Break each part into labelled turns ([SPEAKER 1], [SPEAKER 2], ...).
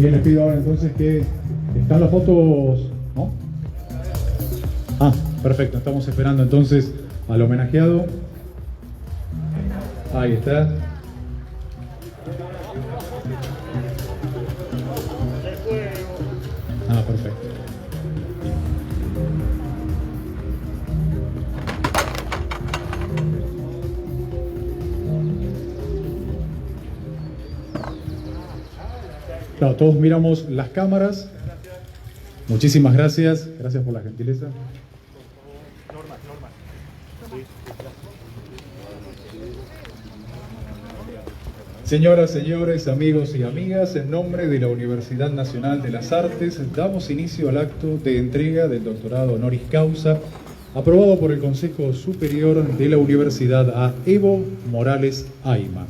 [SPEAKER 1] Bien, les pido ahora entonces que están las fotos, ¿no? Ah, perfecto, estamos esperando entonces al homenajeado. Ahí está. Ah, perfecto. Claro, todos miramos las cámaras. Muchísimas gracias. Gracias por la gentileza. Señoras, señores, amigos y amigas, en nombre de la Universidad Nacional de las Artes, damos inicio al acto de entrega del doctorado honoris causa aprobado por el Consejo Superior de la Universidad a Evo Morales Ayma.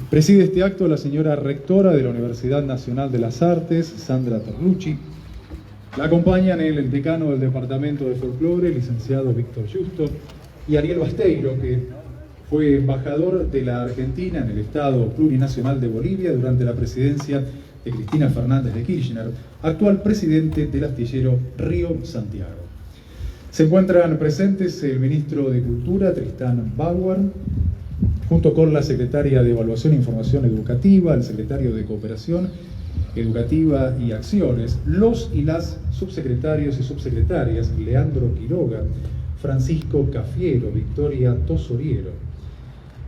[SPEAKER 1] Preside este acto la señora rectora de la Universidad Nacional de las Artes, Sandra Terlucci. La acompañan el decano del Departamento de Folclore, licenciado Víctor Justo, y Ariel Basteiro, que fue embajador de la Argentina en el Estado Plurinacional de Bolivia durante la presidencia de Cristina Fernández de Kirchner, actual presidente del astillero Río Santiago. Se encuentran presentes el ministro de Cultura, Tristán Bauer, junto con la secretaria de Evaluación e Información Educativa, el secretario de Cooperación Educativa y Acciones, los y las subsecretarios y subsecretarias Leandro Quiroga, Francisco Cafiero, Victoria Tosoriero,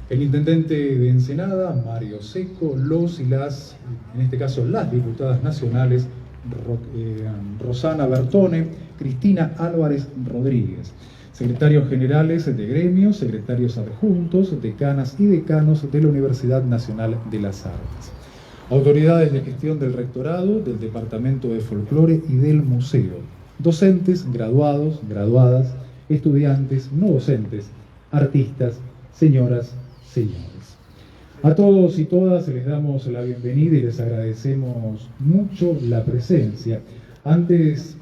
[SPEAKER 1] el intendente de Ensenada, Mario Seco, los y las, en este caso las diputadas nacionales, Rosana Bertone, Cristina Álvarez Rodríguez, secretarios generales de gremios, secretarios adjuntos, decanas y decanos de la Universidad Nacional de las Artes, autoridades de gestión del rectorado, del Departamento de Folclore y del Museo, docentes, graduados, graduadas, estudiantes, no docentes, artistas, señoras, señores. A todos y todas les damos la bienvenida y les agradecemos mucho la presencia. Antes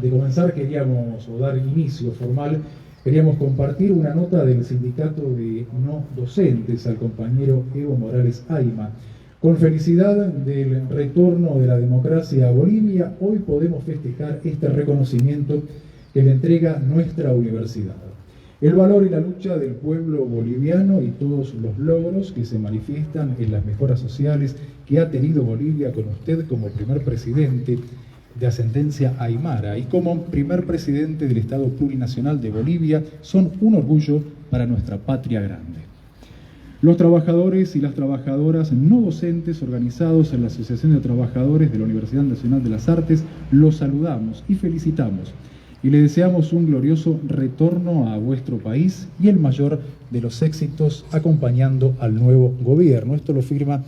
[SPEAKER 1] de comenzar queríamos, o dar inicio formal, queríamos compartir una nota del Sindicato de No Docentes al compañero Evo Morales Ayma. Con felicidad del retorno de la democracia a Bolivia, hoy podemos festejar este reconocimiento que le entrega nuestra universidad. El valor y la lucha del pueblo boliviano y todos los logros que se manifiestan en las mejoras sociales que ha tenido Bolivia con usted como primer presidente de ascendencia aymara y como primer presidente del Estado Plurinacional de Bolivia son un orgullo para nuestra patria grande. Los trabajadores y las trabajadoras no docentes organizados en la Asociación de Trabajadores de la Universidad Nacional de las Artes los saludamos y felicitamos y le deseamos un glorioso retorno a vuestro país y el mayor de los éxitos acompañando al nuevo gobierno. Esto lo firma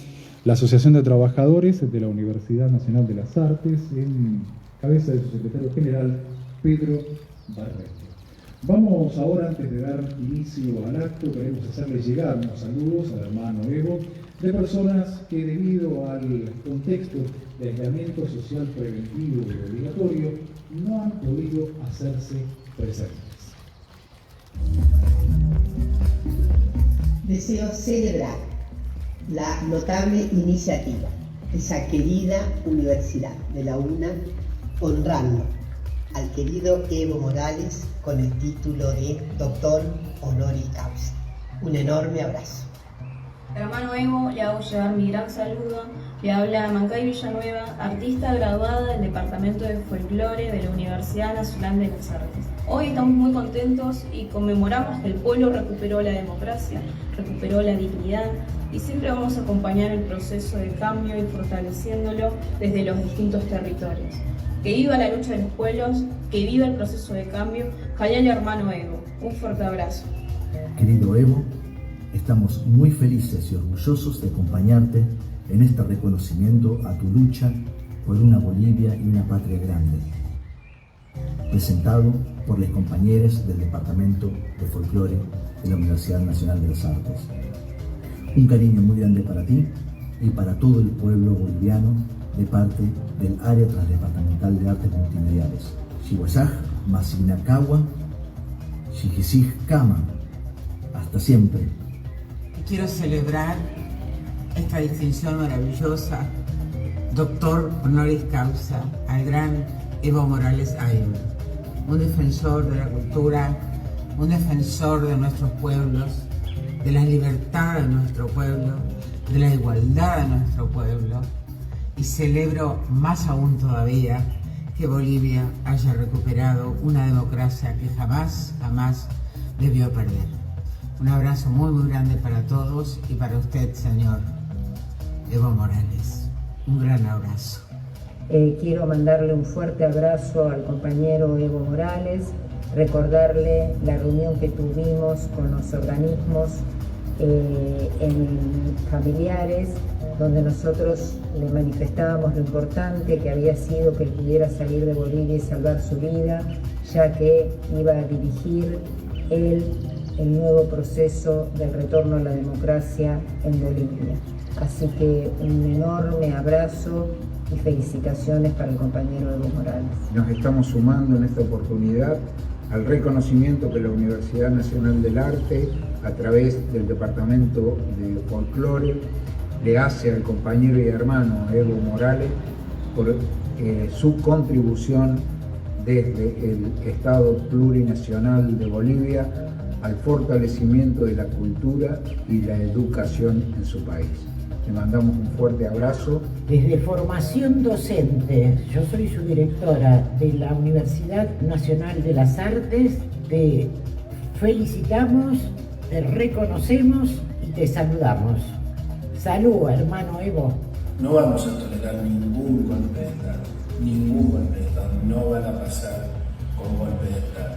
[SPEAKER 1] la Asociación de Trabajadores de la Universidad Nacional de las Artes en cabeza de su secretario general, Pedro Barreto. Vamos ahora, antes de dar inicio al acto, queremos hacerle llegar unos saludos al hermano Evo de personas que debido al contexto de aislamiento social preventivo y obligatorio no han podido hacerse presentes.
[SPEAKER 2] Deseo celebrar la notable iniciativa de esa querida universidad de la UNA, honrando al querido Evo Morales con el título de doctor honoris causa. Un enorme abrazo.
[SPEAKER 3] Hermano Evo, le hago llegar mi gran saludo. Le habla Mancay Villanueva, artista graduada del Departamento de Folclore de la Universidad Nacional de las Artes. Hoy estamos muy contentos y conmemoramos que el pueblo recuperó la democracia, recuperó la dignidad y siempre vamos a acompañar el proceso de cambio y fortaleciéndolo desde los distintos territorios. Que viva la lucha de los pueblos, que viva el proceso de cambio. Jalale, hermano Evo. Un fuerte abrazo.
[SPEAKER 4] Querido Evo, estamos muy felices y orgullosos de acompañarte en este reconocimiento a tu lucha por una Bolivia y una patria grande, presentado por los compañeros del Departamento de Folclore de la Universidad Nacional de las Artes. Un cariño muy grande para ti y para todo el pueblo boliviano de parte del Área Transdepartamental de Artes Multimediales. Xihuayaj, Masinacagua, Xijisij Kama. Hasta siempre.
[SPEAKER 5] Quiero celebrar esta distinción maravillosa doctor honoris causa al gran Evo Morales Aybar, un defensor de la cultura, un defensor de nuestros pueblos, de la libertad de nuestro pueblo, de la igualdad de nuestro pueblo, y celebro más aún todavía que Bolivia haya recuperado una democracia que jamás debió perder. Un abrazo muy grande para todos y para usted, señor Evo Morales. Un gran abrazo.
[SPEAKER 6] Quiero mandarle un fuerte abrazo al compañero Evo Morales, recordarle la reunión que tuvimos con los organismos familiares, donde nosotros le manifestábamos lo importante que había sido que él pudiera salir de Bolivia y salvar su vida, ya que iba a dirigir él el nuevo proceso del retorno a la democracia en Bolivia. Así que un enorme abrazo y felicitaciones para el compañero Evo Morales.
[SPEAKER 7] Nos estamos sumando en esta oportunidad al reconocimiento que la Universidad Nacional del Arte, a través del Departamento de Folclore, le hace al compañero y hermano Evo Morales por su contribución desde el Estado Plurinacional de Bolivia al fortalecimiento de la cultura y la educación en su país. Le mandamos un fuerte abrazo.
[SPEAKER 8] Desde formación docente, yo soy su directora de la Universidad Nacional de las Artes, te felicitamos, te reconocemos y te saludamos. Salud, hermano Evo.
[SPEAKER 9] No vamos a tolerar ningún golpe de Estado, ningún golpe de Estado, no van a pasar con golpe de Estado.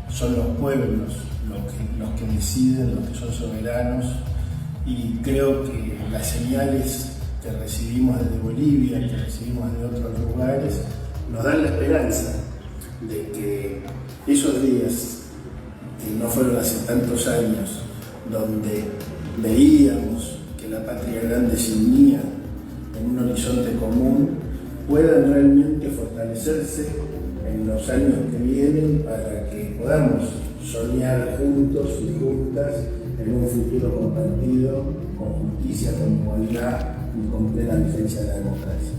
[SPEAKER 9] Son los pueblos los que deciden, los que son soberanos, y creo que las señales que recibimos desde Bolivia, que recibimos de otros lugares, nos dan la esperanza de que esos días, que no fueron hace tantos años, donde veíamos que la patria grande se unía en un horizonte común, puedan realmente fortalecerse en los años que vienen para que podamos soñar juntos y juntas en un futuro compartido, con justicia, con igualdad y con plena defensa de la democracia.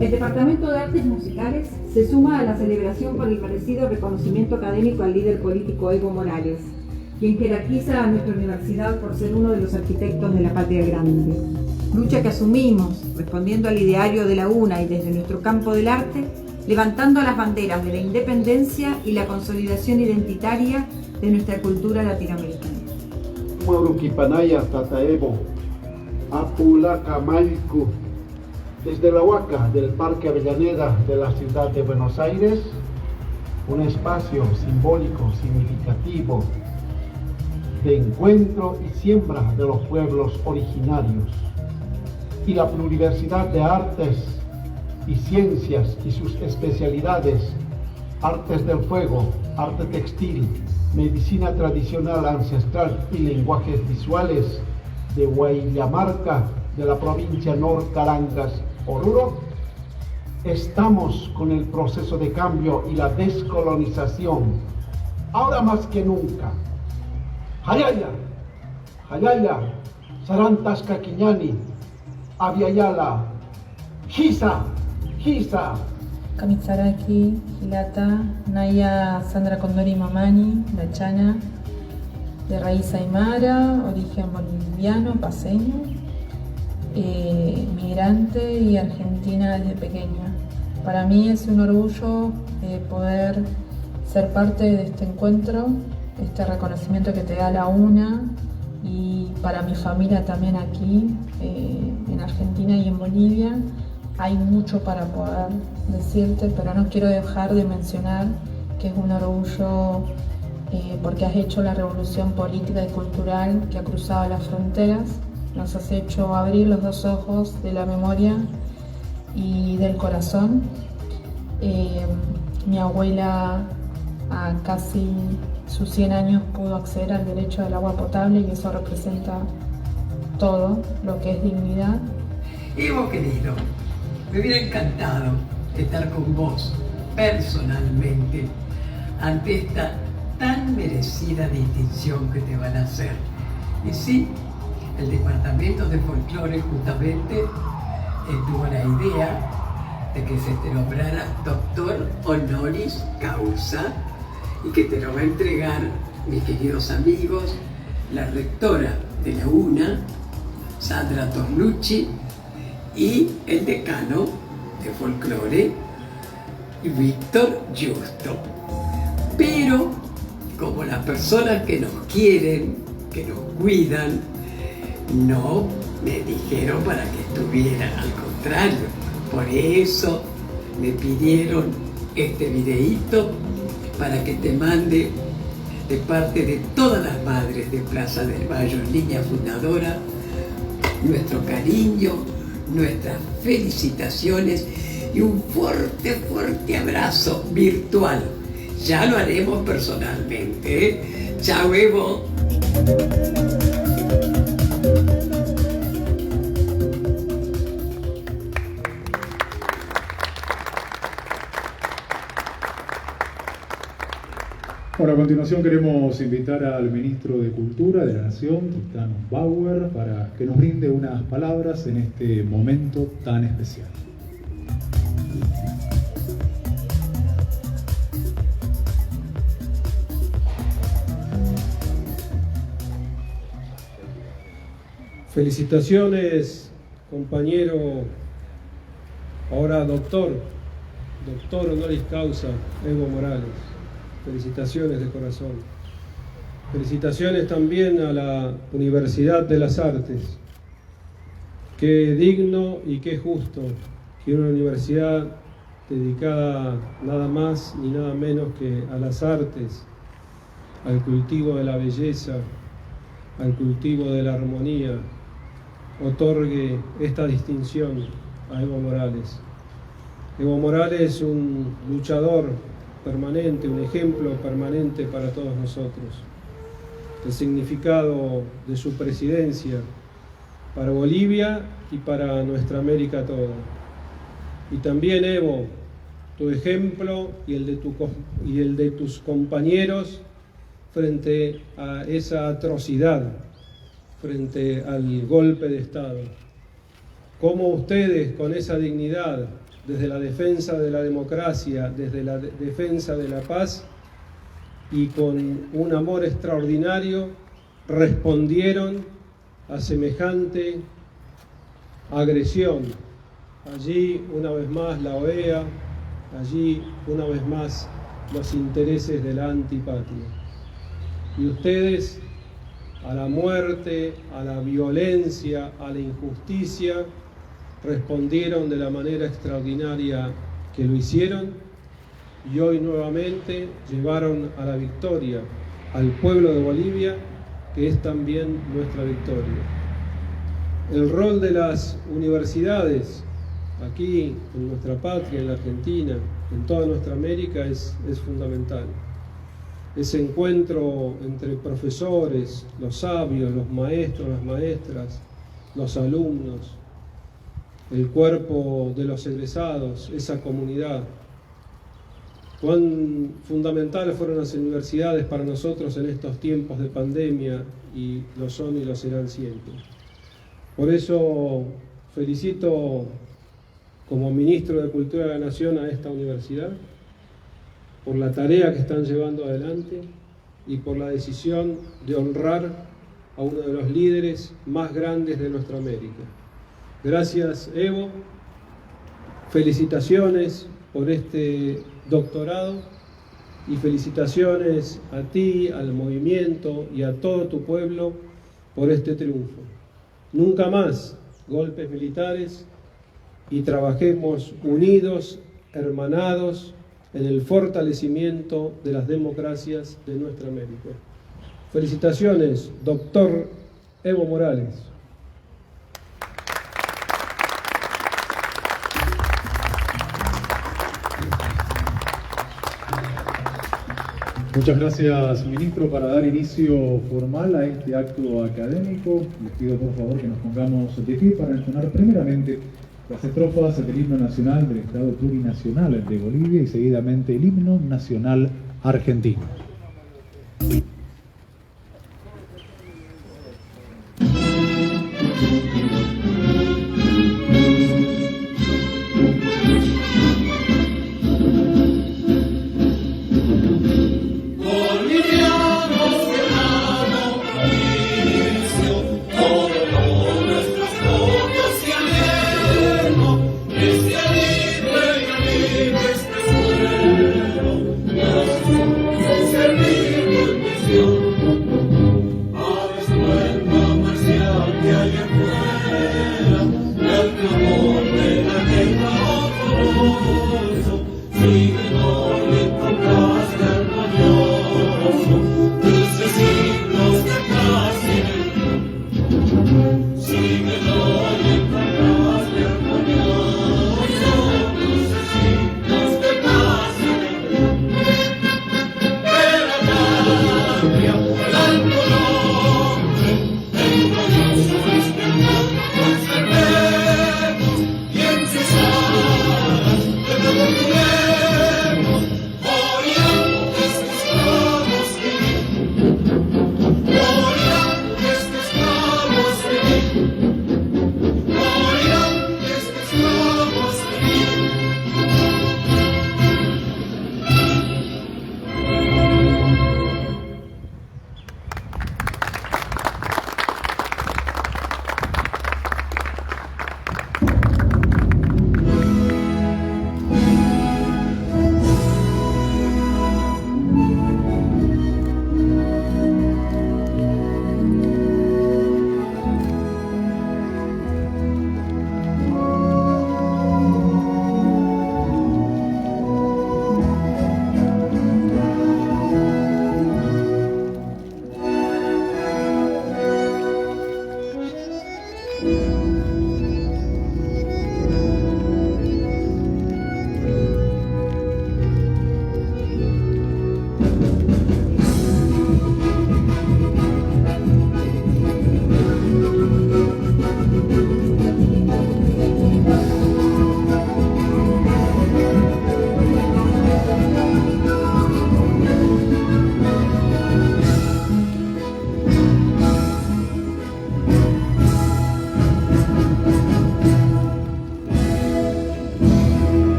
[SPEAKER 10] El Departamento de Artes Musicales se suma a la celebración por el merecido reconocimiento académico al líder político Evo Morales, quien jerarquiza a nuestra universidad por ser uno de los arquitectos de la patria grande. Lucha que asumimos, respondiendo al ideario de la UNA y desde nuestro campo del arte, levantando las banderas de la independencia y la consolidación identitaria de nuestra cultura latinoamericana.
[SPEAKER 11] Muruquipanaya Tataevo, Apulaca Malcu, desde la Huaca del Parque Avellaneda de la ciudad de Buenos Aires, un espacio simbólico, significativo, de encuentro y siembra de los pueblos originarios, y la pluriversidad de artes y ciencias y sus especialidades, artes del fuego, arte textil, medicina tradicional ancestral y lenguajes visuales de Huayillamarca, de la provincia Norcarangas, Oruro. Estamos con el proceso de cambio y la descolonización, ahora más que nunca. Hayaya, Hayaya, Sarantasca Quiñani, Aviala, Giza, Giza.
[SPEAKER 12] Kamitsaraki, Gilata, Naya Sandra Condori Mamani, la chana, de raíz aymara, origen boliviano, paseño, migrante y argentina desde pequeña. Para mí es un orgullo poder ser parte de este encuentro, este reconocimiento que te da la UNA, y para mi familia también aquí en Argentina y en Bolivia. Hay mucho para poder decirte, pero no quiero dejar de mencionar que es un orgullo porque has hecho la revolución política y cultural que ha cruzado las fronteras, nos has hecho abrir los dos ojos de la memoria y del corazón. Mi abuela a casi sus 100 años pudo acceder al derecho del agua potable y eso representa todo lo que es dignidad.
[SPEAKER 5] Evo querido, me hubiera encantado estar con vos personalmente ante esta tan merecida distinción que te van a hacer. Y sí, el Departamento de Folclore justamente
[SPEAKER 13] tuvo la idea de que se te nombrara doctor honoris causa y que te lo va a entregar, mis queridos amigos, la rectora de la UNA, Sandra Torlucci, y el decano de folclore, Víctor Justo. Pero como las personas que nos quieren, que nos cuidan, no me dijeron para que estuviera, al contrario, por eso me pidieron este videíto para que te mande de parte de todas las madres de Plaza del Mayo, niña fundadora, nuestro cariño, nuestras felicitaciones y un fuerte, fuerte abrazo virtual. Ya lo haremos personalmente, ¿eh? Chao, Evo.
[SPEAKER 1] Bueno, a continuación queremos invitar al Ministro de Cultura de la Nación, Tristán Bauer, para que nos brinde unas palabras en este momento tan especial.
[SPEAKER 14] Felicitaciones, compañero, ahora doctor honoris causa, Evo Morales. Felicitaciones de corazón. Felicitaciones también a la Universidad de las Artes. Qué digno y qué justo que una universidad dedicada nada más ni nada menos que a las artes, al cultivo de la belleza, al cultivo de la armonía, otorgue esta distinción a Evo Morales. Evo Morales, un luchador permanente, un ejemplo permanente para todos nosotros. El significado de su presidencia para Bolivia y para nuestra América toda. Y también, Evo, tu ejemplo y el de tus compañeros frente a esa atrocidad, frente al golpe de Estado. Cómo ustedes, con esa dignidad, desde la defensa de la democracia, desde la defensa de la paz y con un amor extraordinario, respondieron a semejante agresión. Allí, una vez más, la OEA, allí, una vez más, los intereses de la antipatria. Y ustedes, a la muerte, a la violencia, a la injusticia, respondieron de la manera extraordinaria que lo hicieron y hoy nuevamente llevaron a la victoria al pueblo de Bolivia, que es también nuestra victoria. El rol de las universidades aquí en nuestra patria, en la Argentina, en toda nuestra América es fundamental. Ese encuentro entre profesores, los sabios, los maestros, las maestras, los alumnos, el cuerpo de los egresados, esa comunidad. Cuán fundamentales fueron las universidades para nosotros en estos tiempos de pandemia, y lo son y lo serán siempre. Por eso felicito como Ministro de Cultura de la Nación a esta universidad, por la tarea que están llevando adelante y por la decisión de honrar a uno de los líderes más grandes de nuestra América. Gracias, Evo. Felicitaciones por este doctorado y felicitaciones a ti, al movimiento y a todo tu pueblo por este triunfo. Nunca más golpes militares y trabajemos unidos, hermanados, en el fortalecimiento de las democracias de nuestra América. Felicitaciones, doctor Evo Morales.
[SPEAKER 1] Muchas gracias, ministro. Para dar inicio formal a este acto académico, les pido por favor que nos pongamos de pie para entonar primeramente las estrofas del himno nacional del Estado Plurinacional de Bolivia y seguidamente el himno nacional argentino.
[SPEAKER 15] Conservemos y en sus alas de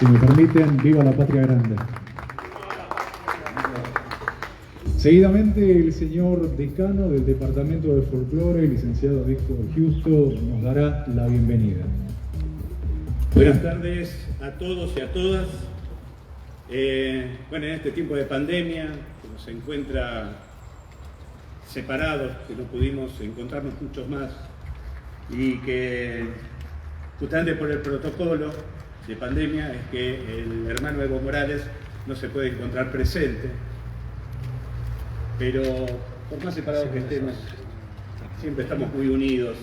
[SPEAKER 1] Si me permiten, viva la patria grande. Seguidamente, el señor decano del Departamento de Folclore, el licenciado Víctor Justo, nos dará la bienvenida.
[SPEAKER 15] Buenas tardes a todos y a todas. Bueno, en este tiempo de pandemia, que nos encuentra separados, que no pudimos encontrarnos muchos más, y que justamente por el protocolo de pandemia es que el hermano Evo Morales no se puede encontrar presente, pero por más separados que estemos, siempre estamos muy unidos,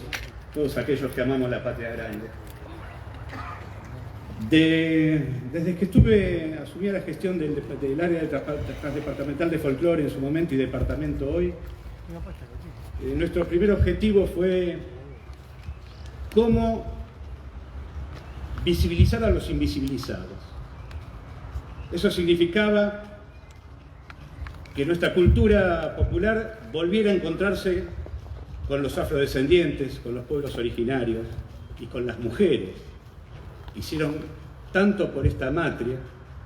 [SPEAKER 15] todos aquellos que amamos la patria grande. Desde que asumí la gestión del área transdepartamental de folclore en su momento y departamento hoy, nuestro primer objetivo fue cómo visibilizar a los invisibilizados. Eso significaba que nuestra cultura popular volviera a encontrarse con los afrodescendientes, con los pueblos originarios y con las mujeres. Hicieron tanto por esta matria,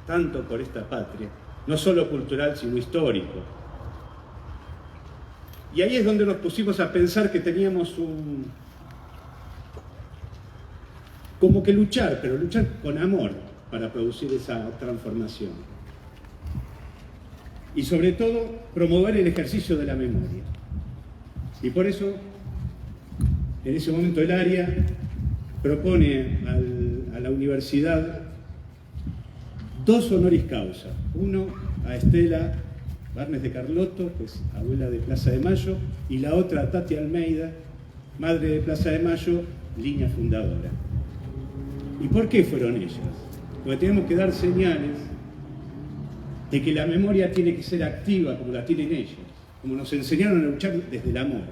[SPEAKER 15] tanto por esta patria, no solo cultural, sino histórico. Y ahí es donde nos pusimos a pensar que teníamos como que luchar, pero luchar con amor para producir esa transformación. Y sobre todo, promover el ejercicio de la memoria. Y por eso, en ese momento el área propone a la universidad 2 honoris causa. Uno a Estela Barnes de Carlotto, que es abuela de Plaza de Mayo, y la otra a Tati Almeida, madre de Plaza de Mayo, línea fundadora. ¿Y por qué fueron ellas? Porque tenemos que dar señales de que la memoria tiene que ser activa como la tienen ellas, como nos enseñaron a luchar desde el amor.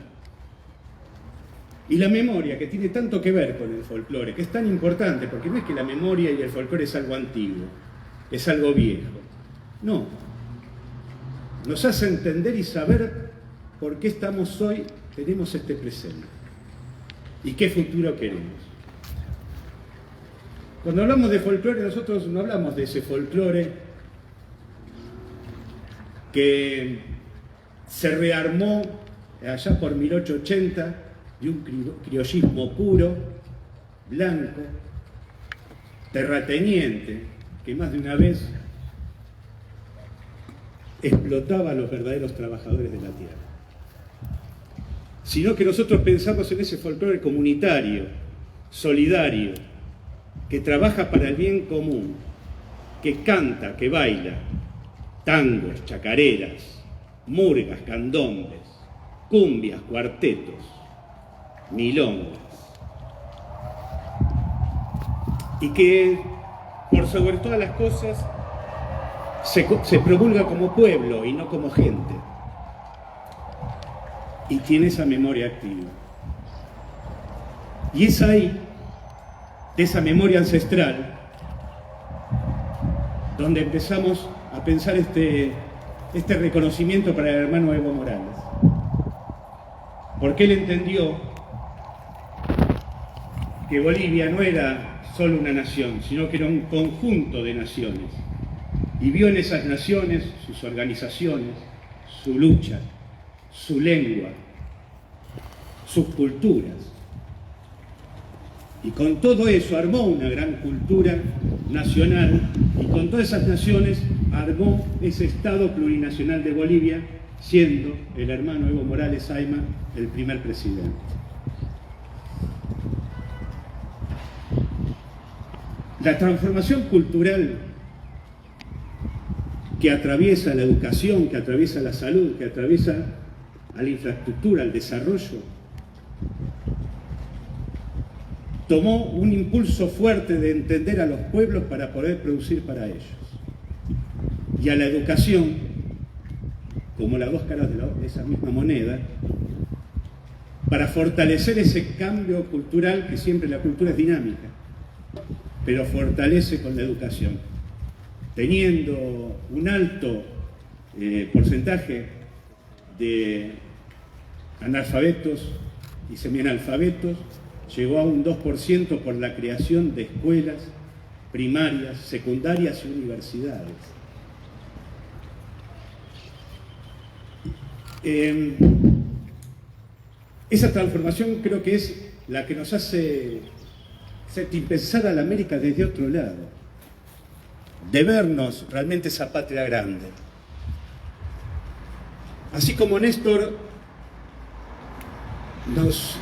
[SPEAKER 15] Y la memoria, que tiene tanto que ver con el folclore, que es tan importante, porque no es que la memoria y el folclore es algo antiguo, es algo viejo. No. Nos hace entender y saber por qué estamos hoy, tenemos este presente. Y qué futuro queremos. Cuando hablamos de folclore, nosotros no hablamos de ese folclore que se rearmó allá por 1880, de un criollismo puro, blanco, terrateniente, que más de una vez explotaba a los verdaderos trabajadores de la tierra. Sino que nosotros pensamos en ese folclore comunitario, solidario, que trabaja para el bien común, que canta, que baila, tangos, chacareras, murgas, candombes, cumbias, cuartetos, milongas. Y que, por sobre todas las cosas, se promulga como pueblo y no como gente. Y tiene esa memoria activa. Y es ahí, de esa memoria ancestral, donde empezamos a pensar este reconocimiento para el hermano Evo Morales. Porque él entendió que Bolivia no era solo una nación, sino que era un conjunto de naciones. Y vio en esas naciones sus organizaciones, su lucha, su lengua, sus culturas. Y con todo eso armó una gran cultura nacional, y con todas esas naciones armó ese Estado plurinacional de Bolivia, siendo el hermano Evo Morales Ayma el primer presidente. La transformación cultural que atraviesa la educación, que atraviesa la salud, que atraviesa a la infraestructura, al desarrollo, tomó un impulso fuerte de entender a los pueblos para poder producir para ellos. Y a la educación, como las dos caras de esa misma moneda, para fortalecer ese cambio cultural, que siempre la cultura es dinámica, pero fortalece con la educación, teniendo un alto porcentaje de analfabetos y semianalfabetos, llegó a un 2% por la creación de escuelas primarias, secundarias y universidades. Esa transformación creo que es la que nos hace pensar a la América desde otro lado, de vernos realmente esa patria grande. Así como Néstor nos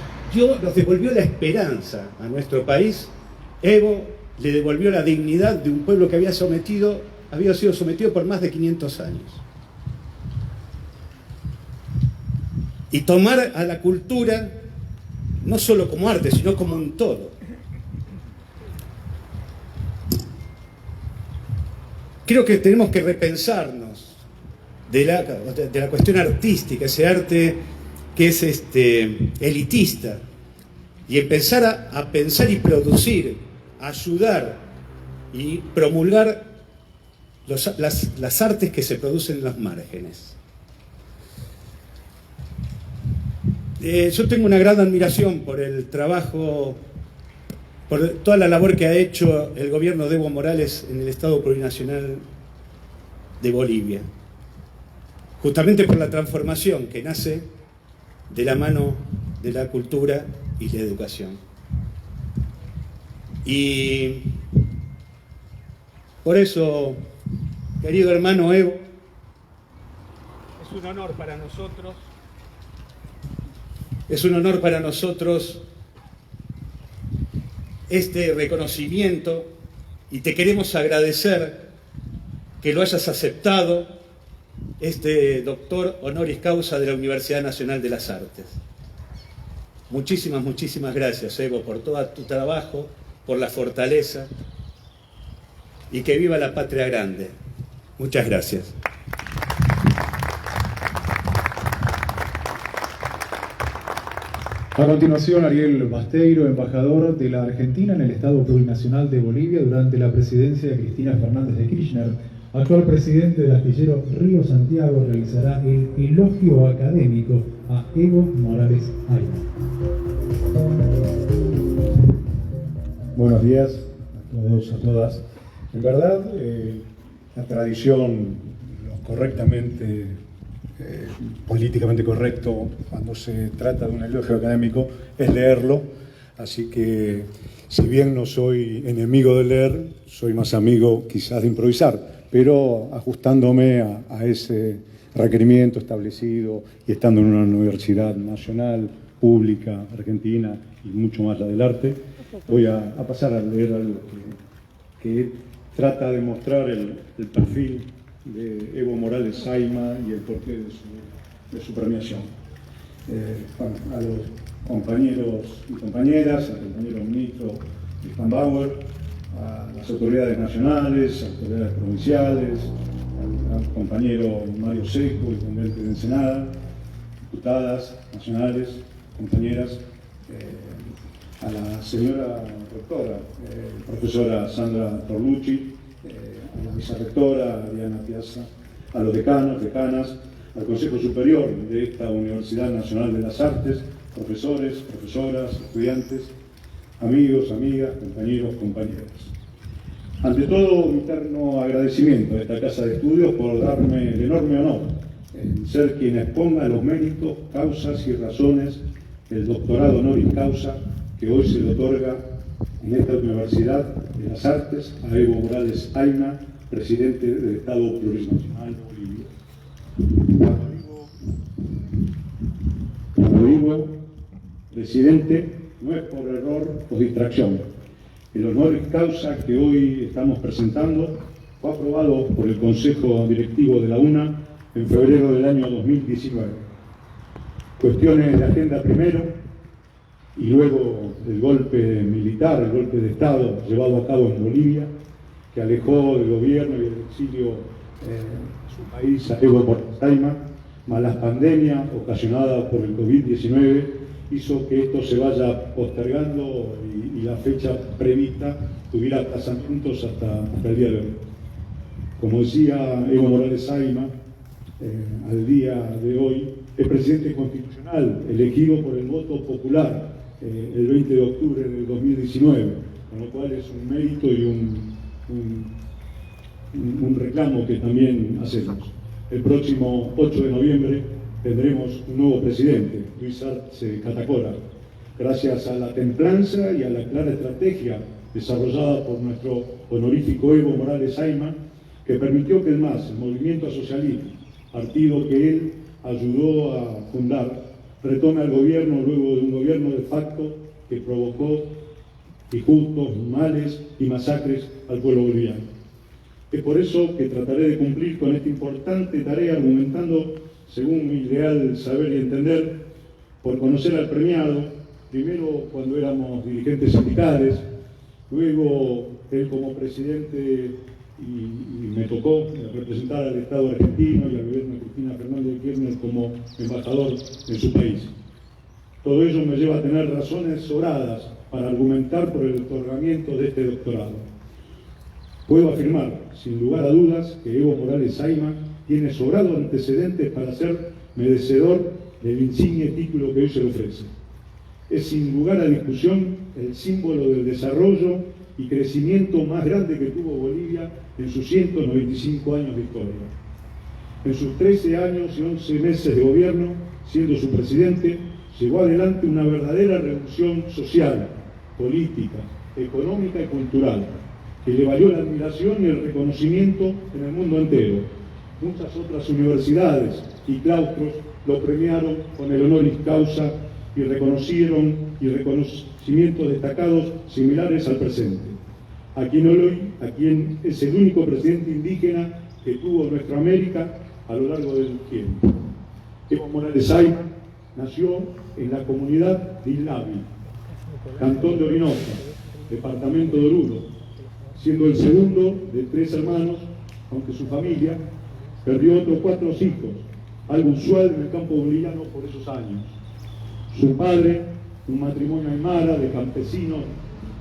[SPEAKER 15] devolvió la esperanza a nuestro país, Evo le devolvió la dignidad de un pueblo que había sido sometido por más de 500 años. Y tomar a la cultura no solo como arte, sino como un todo. Creo que tenemos que repensarnos de la cuestión artística, ese arte que es elitista, y empezar a pensar y producir, ayudar y promulgar las artes que se producen en los márgenes. Yo tengo una gran admiración por el trabajo, por toda la labor que ha hecho el gobierno de Evo Morales en el Estado Plurinacional de Bolivia, justamente por la transformación que nace de la mano de la cultura y la educación. Y por eso, querido hermano Evo, es un honor para nosotros. Es un honor para nosotros este reconocimiento y te queremos agradecer que lo hayas aceptado, doctor honoris causa de la Universidad Nacional de las Artes. Muchísimas, muchísimas gracias, Evo, por todo tu trabajo, por la fortaleza, y que viva la patria grande. Muchas gracias.
[SPEAKER 1] A continuación, Ariel Basteiro, embajador de la Argentina en el Estado Plurinacional de Bolivia durante la presidencia de Cristina Fernández de Kirchner, actual presidente del astillero Río Santiago, realizará el elogio académico a Evo Morales Ayma.
[SPEAKER 16] Buenos días a todos, a todas. En verdad, la tradición, lo correctamente políticamente correcto cuando se trata de un elogio académico es leerlo, así que si bien no soy enemigo de leer, soy más amigo quizás de improvisar, pero ajustándome a ese requerimiento establecido y estando en una universidad nacional, pública, argentina y mucho más la del arte, voy a pasar a leer algo que trata de mostrar el perfil de Evo Morales Ayma y el porqué de su premiación. A los compañeros y compañeras, al compañero ministro Spanbauer, a las autoridades nacionales, autoridades provinciales, al compañero Mario Seco, intendente de Ensenada, diputadas nacionales, compañeras, a la señora rectora, profesora Sandra Torlucci, a la vicerrectora Diana Piazza, a los decanos, decanas, al Consejo Superior de esta Universidad Nacional de las Artes, profesores, profesoras, estudiantes, amigos, amigas, compañeros, compañeras. Ante todo, mi eterno agradecimiento a esta Casa de Estudios por darme el enorme honor en ser quien exponga los méritos, causas y razones del doctorado honoris causa que hoy se le otorga en esta Universidad de las Artes a Evo Morales Ayma, presidente del Estado Plurinacional de Bolivia. Cuando digo presidente, no es por error o distracción. El honoris causa que hoy estamos presentando fue aprobado por el Consejo Directivo de la UNA en febrero del año 2019. Cuestiones de agenda primero, y luego el golpe militar, el golpe de Estado llevado a cabo en Bolivia, que alejó del gobierno y del exilio su país a Evo Morales Ayma, más la pandemia ocasionada por el COVID-19 hizo que esto se vaya postergando y la fecha prevista tuviera aplazamientos hasta el día de hoy. Como decía Evo Morales Ayma, al día de hoy es presidente constitucional elegido por el voto popular el 20 de octubre del 2019, con lo cual es un mérito y un reclamo que también hacemos. El próximo 8 de noviembre tendremos un nuevo presidente, Luis Arce Catacora, gracias a la templanza y a la clara estrategia desarrollada por nuestro honorífico Evo Morales Ayma, que permitió que el MAS, el Movimiento Socialista, partido que él ayudó a fundar, retome al gobierno luego de un gobierno de facto que provocó injustos, males y masacres al pueblo boliviano. Es por eso que trataré de cumplir con esta importante tarea argumentando, según mi leal saber y entender, por conocer al premiado, primero cuando éramos dirigentes sindicales, luego él como presidente y me tocó representar al Estado argentino y al gobierno de Cristina Fernández de Kirchner como embajador en su país. Todo ello me lleva a tener razones sobradas para argumentar por el otorgamiento de este doctorado. Puedo afirmar, sin lugar a dudas, que Evo Morales Ayma tiene sobrados antecedentes para ser merecedor del insigne título que hoy se le ofrece. Es sin lugar a discusión el símbolo del desarrollo y crecimiento más grande que tuvo Bolivia en sus 195 años de historia. En sus 13 años y 11 meses de gobierno, siendo su presidente, llevó adelante una verdadera revolución social, política, económica y cultural, que le valió la admiración y el reconocimiento en el mundo entero. Muchas otras universidades y claustros lo premiaron con el honoris causa y reconocimientos destacados similares al presente. A quien es el único presidente indígena que tuvo nuestra América a lo largo del tiempo. Evo Morales Ayma nació en la comunidad de Islavi, cantón de Orinoco, departamento de Oruro, siendo el segundo de 3 hermanos, aunque su familia perdió otros 4 hijos, algo usual en el campo boliviano por esos años. Su padre, un matrimonio aymara de campesinos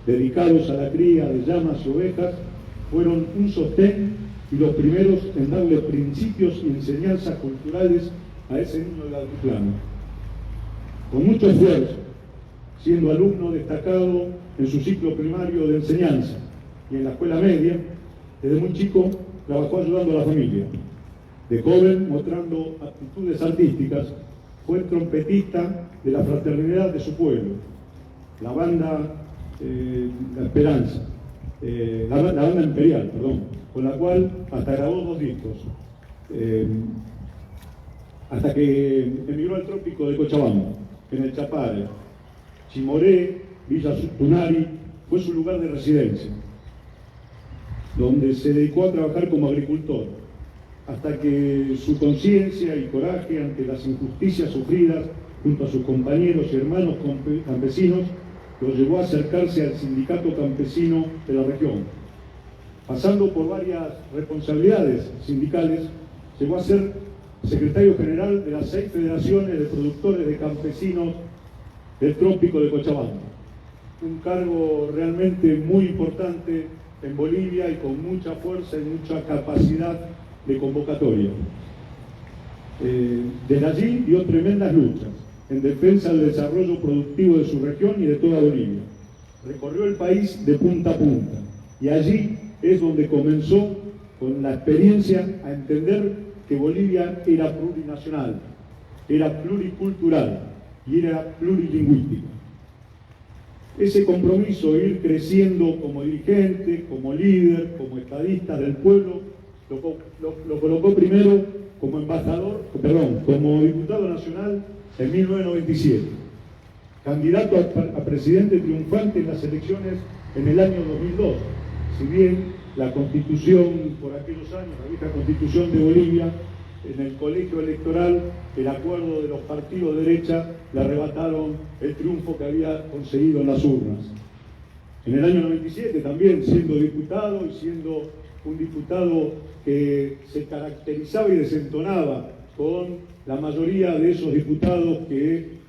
[SPEAKER 16] dedicados a la cría de llamas y ovejas, fueron un sostén y los primeros en darle principios y enseñanzas culturales a ese niño del altiplano. Con mucho esfuerzo, siendo alumno destacado en su ciclo primario de enseñanza y en la escuela media, desde muy chico trabajó ayudando a la familia. De joven, mostrando aptitudes artísticas, fue trompetista de la fraternidad de su pueblo, la banda La Esperanza, la banda Imperial, perdón, con la cual hasta grabó 2 discos, hasta que emigró al trópico de Cochabamba, en el Chapare. Chimoré, Villa Tunari, fue su lugar de residencia, donde se dedicó a trabajar como agricultor, hasta que su conciencia y coraje ante las injusticias sufridas junto a sus compañeros y hermanos campesinos lo llevó a acercarse al sindicato campesino de la región. Pasando por varias responsabilidades sindicales, llegó a ser secretario general de las 6 federaciones de productores de campesinos del trópico de Cochabamba. Un cargo realmente muy importante en Bolivia y con mucha fuerza y mucha capacidad de convocatoria. Desde allí dio tremendas luchas en defensa del desarrollo productivo de su región y de toda Bolivia. Recorrió el país de punta a punta y allí es donde comenzó con la experiencia a entender que Bolivia era plurinacional, era pluricultural y era plurilingüística. Ese compromiso de ir creciendo como dirigente, como líder, como estadista del pueblo, lo colocó primero como como diputado nacional en 1997, candidato a presidente triunfante en las elecciones en el año 2002, si bien la constitución, por aquellos años, la vieja constitución de Bolivia, en el colegio electoral, el acuerdo de los partidos de derecha le arrebataron el triunfo que había conseguido en las urnas. En el año 97 también, siendo diputado y siendo un diputado que se caracterizaba y desentonaba con la mayoría de esos diputados que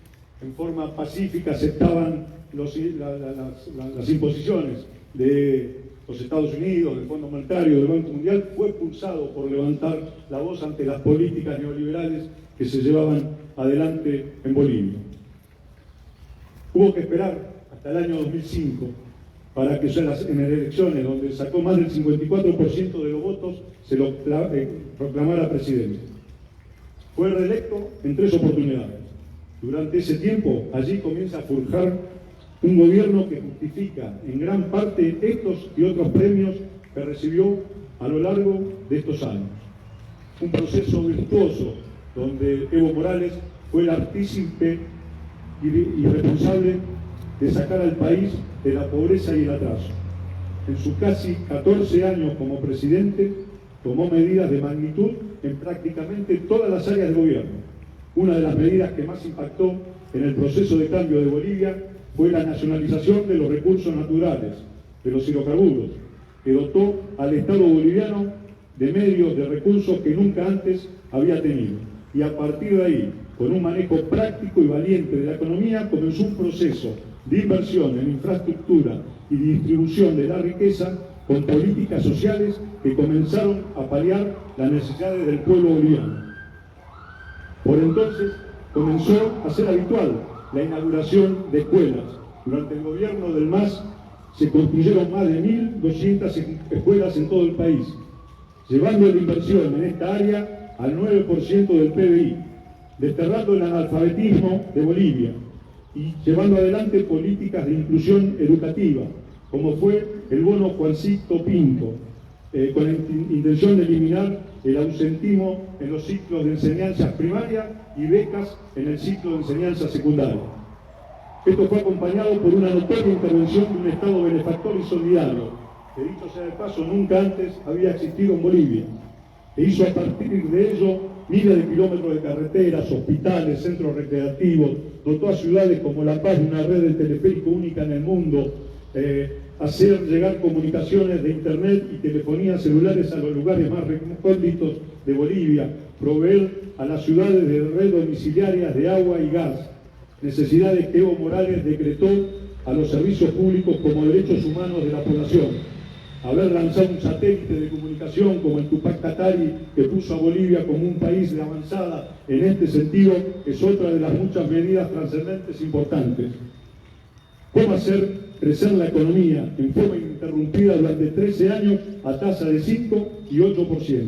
[SPEAKER 16] en forma pacífica aceptaban las imposiciones de los Estados Unidos, del Fondo Monetario, del Banco Mundial, fue expulsado por levantar la voz ante las políticas neoliberales que se llevaban adelante en Bolivia. Hubo que esperar hasta el año 2005 para que en las elecciones, donde sacó más del 54% de los votos, se lo proclamara presidente. Fue reelecto en 3 oportunidades. Durante ese tiempo, allí comienza a forjar un gobierno que justifica en gran parte estos y otros premios que recibió a lo largo de estos años. Un proceso virtuoso donde Evo Morales fue el artífice y responsable de sacar al país de la pobreza y el atraso. En sus casi 14 años como presidente, tomó medidas de magnitud en prácticamente todas las áreas del gobierno. Una de las medidas que más impactó en el proceso de cambio de Bolivia fue la nacionalización de los recursos naturales, de los hidrocarburos, que dotó al Estado boliviano de medios, de recursos que nunca antes había tenido. Y a partir de ahí, con un manejo práctico y valiente de la economía, comenzó un proceso de inversión en infraestructura y distribución de la riqueza con políticas sociales que comenzaron a paliar las necesidades del pueblo boliviano. Por entonces comenzó a ser habitual la inauguración de escuelas. Durante el gobierno del MAS se construyeron más de 1.200 escuelas en todo el país, llevando la inversión en esta área al 9% del PBI, desterrando el analfabetismo de Bolivia y llevando adelante políticas de inclusión educativa, como fue el bono Juancito Pinto, con la intención de eliminar el ausentismo en los ciclos de enseñanza primaria y becas en el ciclo de enseñanza secundaria. Esto fue acompañado por una notoria intervención de un Estado benefactor y solidario, que dicho sea de paso nunca antes había existido en Bolivia, e hizo a partir de ello miles de kilómetros de carreteras, hospitales, centros recreativos, dotó a ciudades como La Paz de una red de teleférico única en el mundo, hacer llegar comunicaciones de internet y telefonía celulares a los lugares más recónditos de Bolivia, proveer a las ciudades de red domiciliarias de agua y gas, necesidades que Evo Morales decretó a los servicios públicos como derechos humanos de la población, haber lanzado un satélite de comunicación como el Tupac Katari, que puso a Bolivia como un país de avanzada en este sentido, es otra de las muchas medidas trascendentes importantes. ¿Cómo hacer crecer la economía en forma ininterrumpida durante 13 años a tasa de 5 y 8%?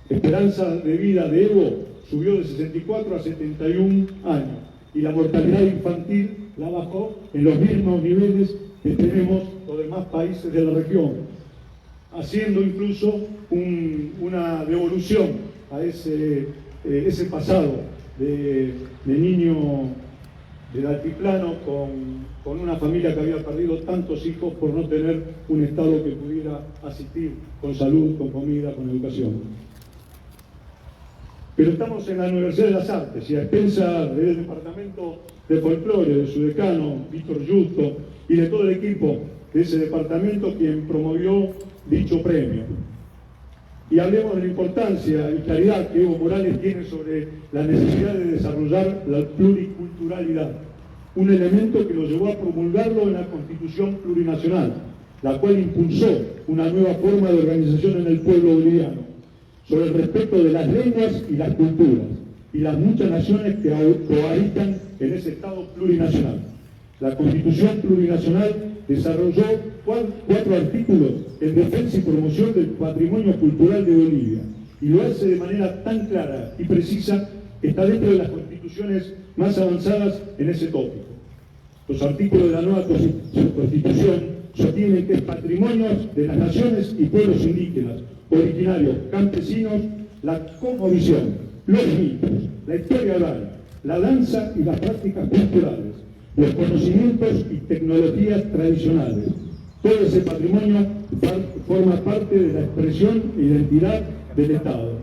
[SPEAKER 16] Esperanza de vida de Evo subió de 64 a 71 años y la mortalidad infantil la bajó en los mismos niveles que tenemos los demás países de la región, haciendo incluso una devolución a ese pasado de niño del altiplano con una familia que había perdido tantos hijos por no tener un Estado que pudiera asistir con salud, con comida, con educación. Pero estamos en la Universidad de las Artes y a expensas del Departamento de Folclore, de su decano, Víctor Justo, y de todo el equipo de ese departamento quien promovió dicho premio. Y hablemos de la importancia y claridad que Evo Morales tiene sobre la necesidad de desarrollar la pluriculturalidad, un elemento que lo llevó a promulgarlo en la Constitución Plurinacional, la cual impulsó una nueva forma de organización en el pueblo boliviano, sobre el respeto de las lenguas y las culturas, y las muchas naciones que cohabitan en ese Estado plurinacional. La Constitución Plurinacional desarrolló 4 artículos en defensa y promoción del patrimonio cultural de Bolivia, y lo hace de manera tan clara y precisa que está dentro de las constituciones más avanzadas en ese tópico. Los artículos de la nueva Constitución sostienen que es patrimonio de las naciones y pueblos indígenas, originarios, campesinos, la cosmovisión, los mitos, la historia oral, la danza y las prácticas culturales, los conocimientos y tecnologías tradicionales. Todo ese patrimonio forma parte de la expresión e identidad del Estado,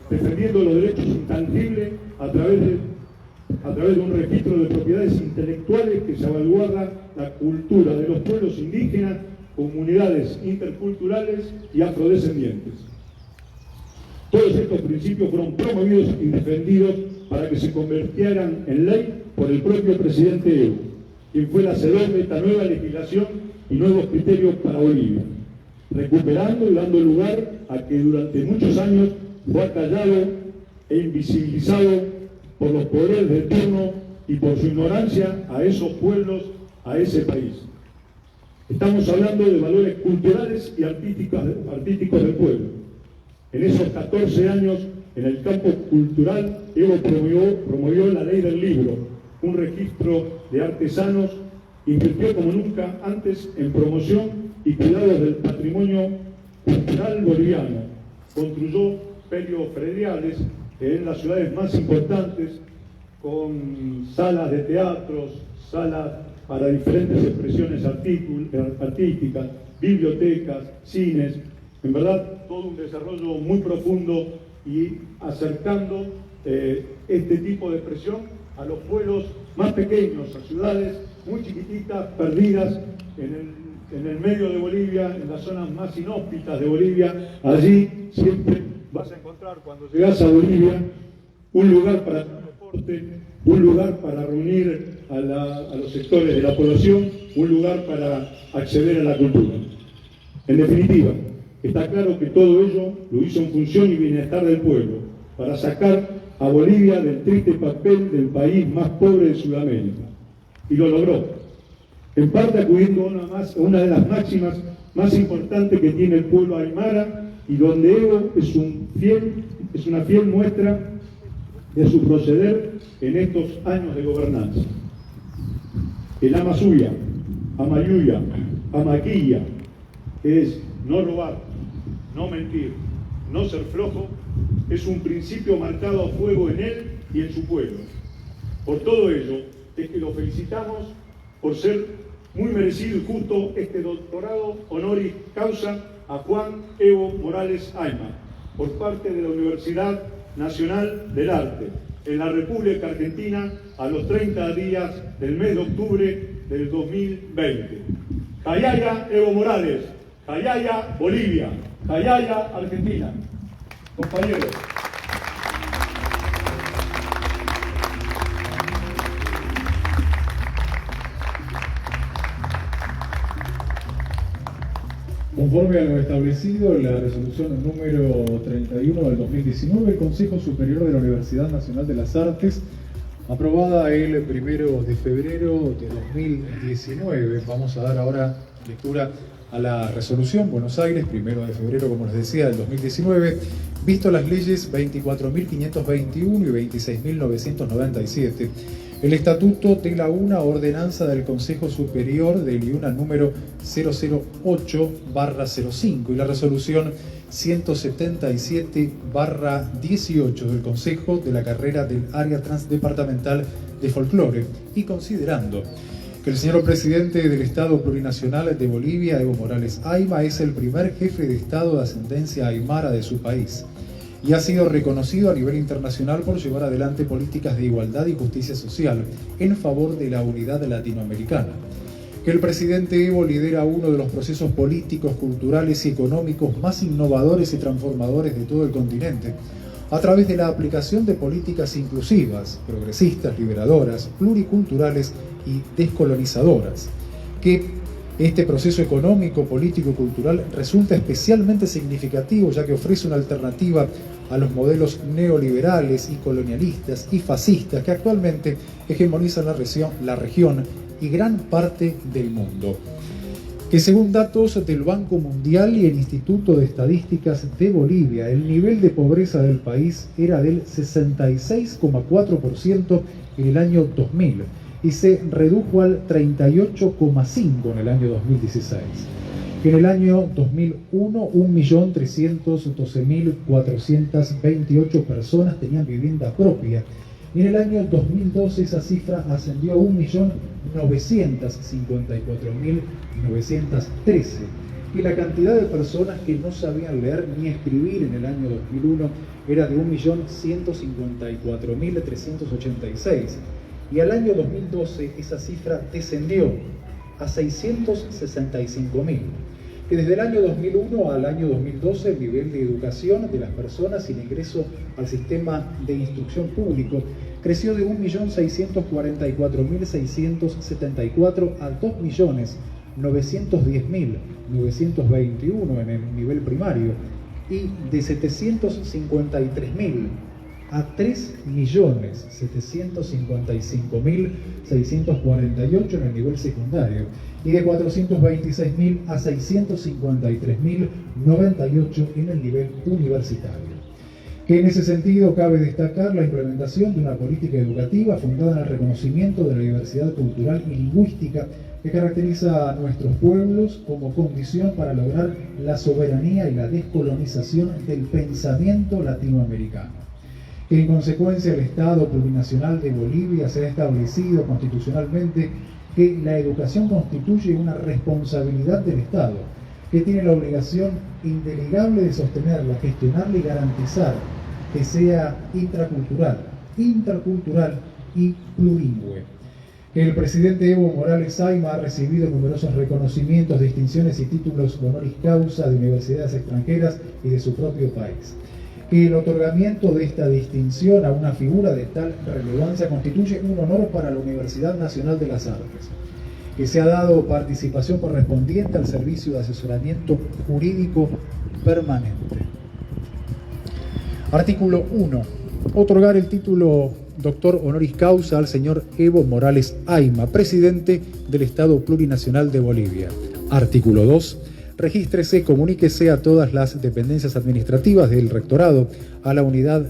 [SPEAKER 16] defendiendo los derechos intangibles a través de un registro de propiedades intelectuales que salvaguarda la cultura de los pueblos indígenas, comunidades interculturales y afrodescendientes. Todos estos principios fueron promovidos y defendidos para que se convirtieran en ley por el propio presidente Evo, quien fue el hacedor de esta nueva legislación y nuevos criterios para Bolivia, recuperando y dando lugar a que durante muchos años fue acallado e invisibilizado por los poderes de turno y por su ignorancia a esos pueblos, a ese país.
[SPEAKER 17] Estamos hablando de valores culturales y artísticos del pueblo. En esos 14 años, en el campo cultural, Evo promovió la ley del libro, un registro de artesanos, invirtió como nunca antes en promoción y cuidado del patrimonio cultural boliviano, construyó ferios prediales en las ciudades más importantes, con salas de teatros, salas para diferentes expresiones artísticas, bibliotecas, cines, en verdad todo un desarrollo muy profundo y acercando este tipo de expresión a los pueblos más pequeños, a ciudades muy chiquititas, perdidas en el medio de Bolivia, en las zonas más inhóspitas de Bolivia. Allí siempre vas a encontrar, cuando llegas a Bolivia, un lugar para el deporte, un lugar para reunir a los sectores de la población, un lugar para acceder a la cultura. En definitiva, está claro que todo ello lo hizo en función y bienestar del pueblo, para sacar a Bolivia del triste papel del país más pobre de Sudamérica. Y lo logró, en parte acudiendo a una de las máximas más importantes que tiene el pueblo aymara, y donde Evo es una fiel muestra de su proceder en estos años de gobernanza. El Amasuya, Amayuya, Amaquilla, que es no robar, no mentir, no ser flojo, es un principio marcado a fuego en él y en su pueblo. Por todo ello, es que lo felicitamos por ser muy merecido y justo este doctorado honoris causa a Juan Evo Morales Aymar, por parte de la Universidad Nacional del Arte, en la República Argentina, a los 30 días del mes de octubre del 2020. Jayaya Evo Morales, Jayaya Bolivia, Jayaya Argentina. Compañeros.
[SPEAKER 1] Conforme a lo establecido en la resolución número 31 del 2019, el Consejo Superior de la Universidad Nacional de las Artes, aprobada el 1 de febrero de 2019, vamos a dar ahora lectura a la resolución Buenos Aires, 1 de febrero, como les decía, del 2019, visto las leyes 24.521 y 26.997, el Estatuto de la UNA, ordenanza del Consejo Superior del IUNA número 008/05 y la resolución 177/18 del Consejo de la Carrera del Área Transdepartamental de Folclore, y considerando que el señor presidente del Estado Plurinacional de Bolivia, Evo Morales Aymar, es el primer jefe de Estado de ascendencia aymara de su país y ha sido reconocido a nivel internacional por llevar adelante políticas de igualdad y justicia social en favor de la unidad latinoamericana. Que el presidente Evo lidera uno de los procesos políticos, culturales y económicos más innovadores y transformadores de todo el continente, a través de la aplicación de políticas inclusivas, progresistas, liberadoras, pluriculturales y descolonizadoras. Que este proceso económico, político y cultural resulta especialmente significativo, ya que ofrece una alternativa a los modelos neoliberales y colonialistas y fascistas que actualmente hegemonizan la región y gran parte del mundo. Que según datos del Banco Mundial y el Instituto de Estadísticas de Bolivia, el nivel de pobreza del país era del 66,4% en el año 2000 y se redujo al 38,5% en el año 2016. En el año 2001, 1.312.428 personas tenían vivienda propia. Y en el año 2012 esa cifra ascendió a 1.954.913. Y la cantidad de personas que no sabían leer ni escribir en el año 2001 era de 1.154.386. Y al año 2012 esa cifra descendió a 665.000. Que desde el año 2001 al año 2012 el nivel de educación de las personas sin ingreso al sistema de instrucción público creció de 1.644.674 a 2.910.921 en el nivel primario y de 753.000 a 3.755.648 en el nivel secundario y de 426.000 a 653.098 en el nivel universitario. Que en ese sentido cabe destacar la implementación de una política educativa fundada en el reconocimiento de la diversidad cultural y lingüística que caracteriza a nuestros pueblos como condición para lograr la soberanía y la descolonización del pensamiento latinoamericano. Que en consecuencia el Estado Plurinacional de Bolivia se ha establecido constitucionalmente que la educación constituye una responsabilidad del Estado, que tiene la obligación indelegable de sostenerla, gestionarla y garantizar que sea intracultural y plurilingüe. Que el presidente Evo Morales Ayma ha recibido numerosos reconocimientos, distinciones y títulos honoris causa de universidades extranjeras y de su propio país. Que el otorgamiento de esta distinción a una figura de tal relevancia constituye un honor para la Universidad Nacional de las Artes. Que se ha dado participación correspondiente al servicio de asesoramiento jurídico permanente. Artículo 1. Otorgar el título doctor honoris causa al señor Evo Morales Ayma, presidente del Estado Plurinacional de Bolivia. Artículo 2. Regístrese, comuníquese a todas las dependencias administrativas del rectorado, a la unidad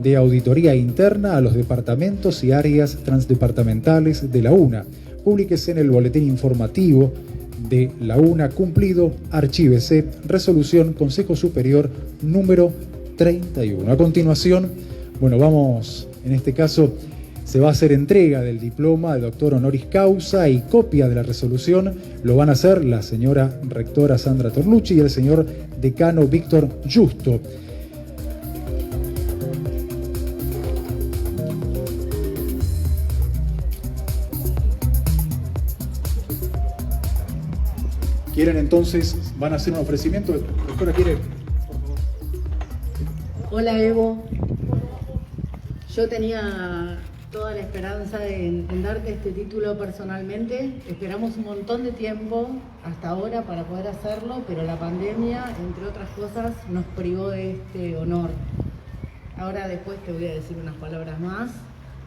[SPEAKER 1] de auditoría interna, a los departamentos y áreas transdepartamentales de la UNA. Públiquese en el boletín informativo de la UNA cumplido, archívese, resolución Consejo Superior número 31. A continuación, vamos, en este caso, se va a hacer entrega del diploma de doctor honoris causa y copia de la resolución lo van a hacer la señora rectora Sandra Torlucci y el señor decano Víctor Justo. ¿Quieren entonces? ¿Van a hacer un ofrecimiento? ¿Doctora quiere?
[SPEAKER 18] Hola Evo, yo tenía toda la esperanza en darte este título personalmente. Esperamos un montón de tiempo hasta ahora para poder hacerlo, pero la pandemia, entre otras cosas, nos privó de este honor. Ahora después te voy a decir unas palabras más,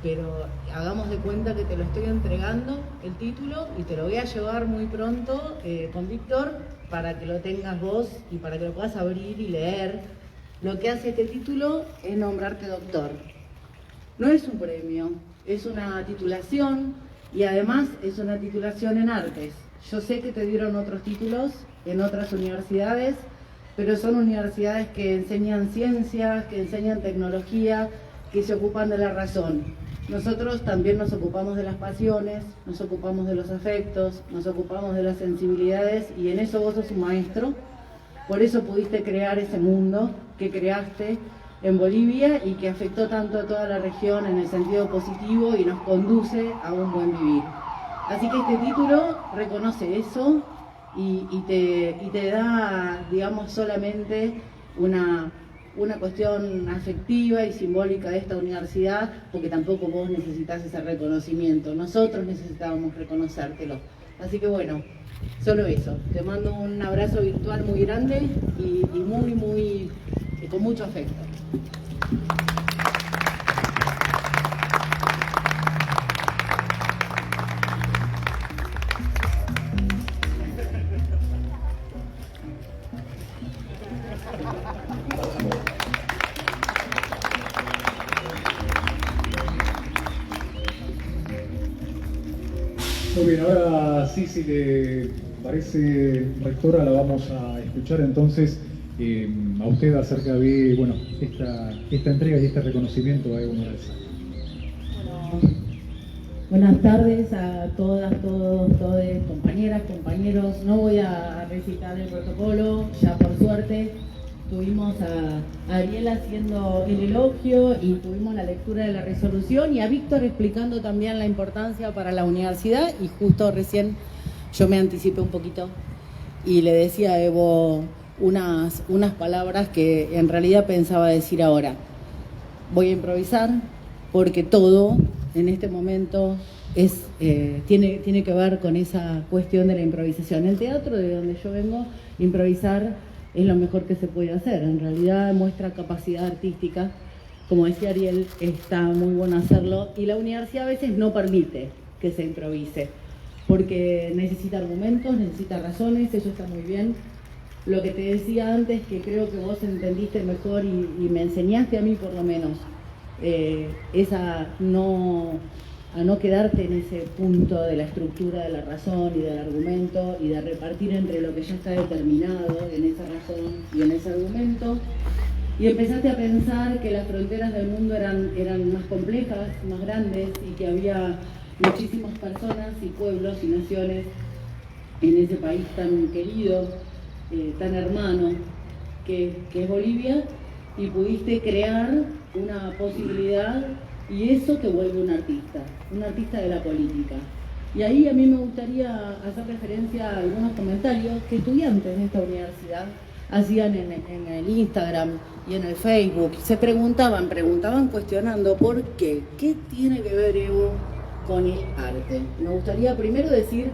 [SPEAKER 18] pero hagamos de cuenta que te lo estoy entregando, el título, y te lo voy a llevar muy pronto con Víctor para que lo tengas vos y para que lo puedas abrir y leer. Lo que hace este título es nombrarte doctor. No es un premio, es una titulación y además es una titulación en artes. Yo sé que te dieron otros títulos en otras universidades, pero son universidades que enseñan ciencias, que enseñan tecnología, que se ocupan de la razón. Nosotros también nos ocupamos de las pasiones, nos ocupamos de los afectos, nos ocupamos de las sensibilidades y en eso vos sos un maestro. Por eso pudiste crear ese mundo que creaste en Bolivia y que afectó tanto a toda la región en el sentido positivo y nos conduce a un buen vivir. Así que este título reconoce eso y te da, digamos, solamente una cuestión afectiva y simbólica de esta universidad, porque tampoco vos necesitas ese reconocimiento, nosotros necesitábamos reconocértelo. Así que bueno, solo eso. Te mando un abrazo virtual muy grande y con mucho afecto.
[SPEAKER 1] Muy bien, ahora sí, si le parece, rectora, la vamos a escuchar entonces a usted acerca de esta entrega y este reconocimiento a Evo Morales.
[SPEAKER 18] Buenas tardes a todas, todos, compañeras, compañeros. No voy a recitar el protocolo, ya por suerte tuvimos a Ariel haciendo el elogio y tuvimos la lectura de la resolución y a Víctor explicando también la importancia para la universidad y justo recién yo me anticipé un poquito y le decía a Evo unas palabras que en realidad pensaba decir ahora. Voy a improvisar porque todo en este momento tiene que ver con esa cuestión de la improvisación. El teatro, de donde yo vengo, improvisar es lo mejor que se puede hacer. En realidad muestra capacidad artística como decía Ariel, está muy bueno hacerlo y la universidad a veces no permite que se improvise, porque necesita argumentos, necesita razones, eso está muy bien. Lo que te decía antes, que creo que vos entendiste mejor y me enseñaste a mí por lo menos, es a no quedarte en ese punto de la estructura de la razón y del argumento y de repartir entre lo que ya está determinado en esa razón y en ese argumento. Y empezaste a pensar que las fronteras del mundo eran más complejas, más grandes y que había muchísimas personas y pueblos y naciones en ese país tan querido, tan hermano que es Bolivia, y pudiste crear una posibilidad y eso te vuelve un artista de la política. Y ahí a mí me gustaría hacer referencia a algunos comentarios que estudiantes de esta universidad hacían en el Instagram y en el Facebook. Se preguntaban cuestionando por qué tiene que ver Evo con el arte. Me gustaría primero decir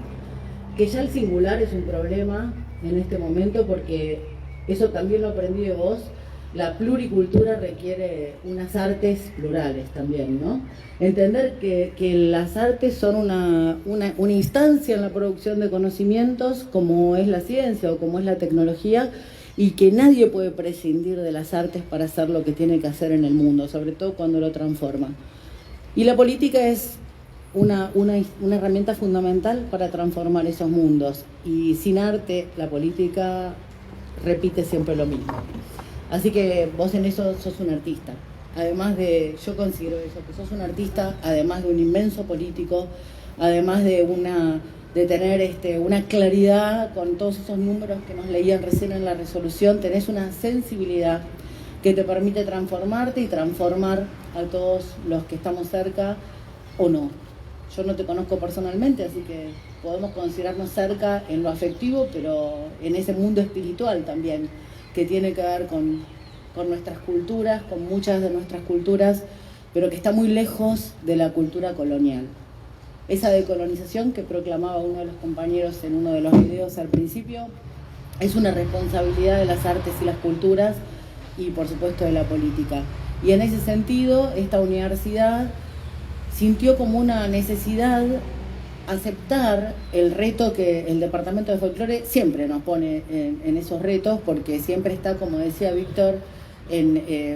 [SPEAKER 18] que ya el singular es un problema en este momento, porque eso también lo aprendí de vos. La pluricultura requiere unas artes plurales también, ¿no? Entender que las artes son una instancia en la producción de conocimientos, como es la ciencia o como es la tecnología, y que nadie puede prescindir de las artes para hacer lo que tiene que hacer en el mundo, sobre todo cuando lo transforma. Y la política es una herramienta fundamental para transformar esos mundos, y sin arte la política repite siempre lo mismo. Así que vos en eso sos un artista, además de, yo considero eso, que sos un artista, además de un inmenso político, además de tener una claridad con todos esos números que nos leían recién en la resolución. Tenés una sensibilidad que te permite transformarte y transformar a todos los que estamos cerca o no. Yo no te conozco personalmente, así que podemos considerarnos cerca en lo afectivo, pero en ese mundo espiritual también, que tiene que ver con nuestras culturas, con muchas de nuestras culturas, pero que está muy lejos de la cultura colonial. Esa decolonización que proclamaba uno de los compañeros en uno de los videos al principio es una responsabilidad de las artes y las culturas y por supuesto de la política. Y en ese sentido, esta universidad sintió como una necesidad aceptar el reto que el Departamento de Folclore siempre nos pone en esos retos, porque siempre está, como decía Víctor,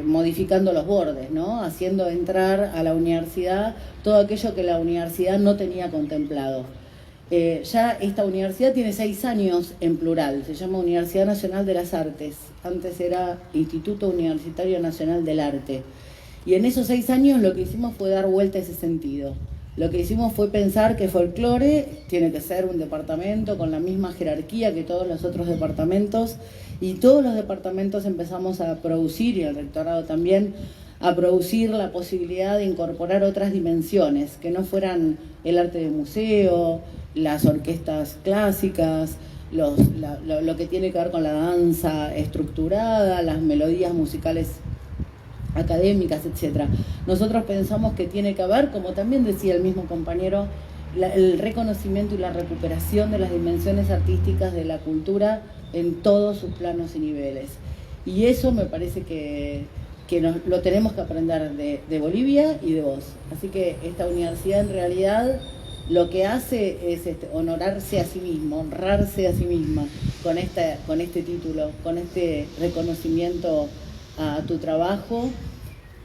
[SPEAKER 18] modificando los bordes, ¿no? Haciendo entrar a la universidad todo aquello que la universidad no tenía contemplado. Ya esta universidad tiene 6 años en plural, se llama Universidad Nacional de las Artes, antes era Instituto Universitario Nacional del Arte, y en esos 6 años lo que hicimos fue dar vuelta a ese sentido. Lo que hicimos fue pensar que folclore tiene que ser un departamento con la misma jerarquía que todos los otros departamentos, y todos los departamentos empezamos a producir, y el rectorado también, a producir la posibilidad de incorporar otras dimensiones, que no fueran el arte de museo, las orquestas clásicas, lo que tiene que ver con la danza estructurada, las melodías musicales académicas, etc. Nosotros pensamos que tiene que haber, como también decía el mismo compañero, el reconocimiento y la recuperación de las dimensiones artísticas de la cultura en todos sus planos y niveles. Y eso me parece que lo tenemos que aprender de Bolivia y de vos. Así que esta universidad en realidad lo que hace es honorarse a sí mismo, honrarse a sí misma con este título, con este reconocimiento a tu trabajo.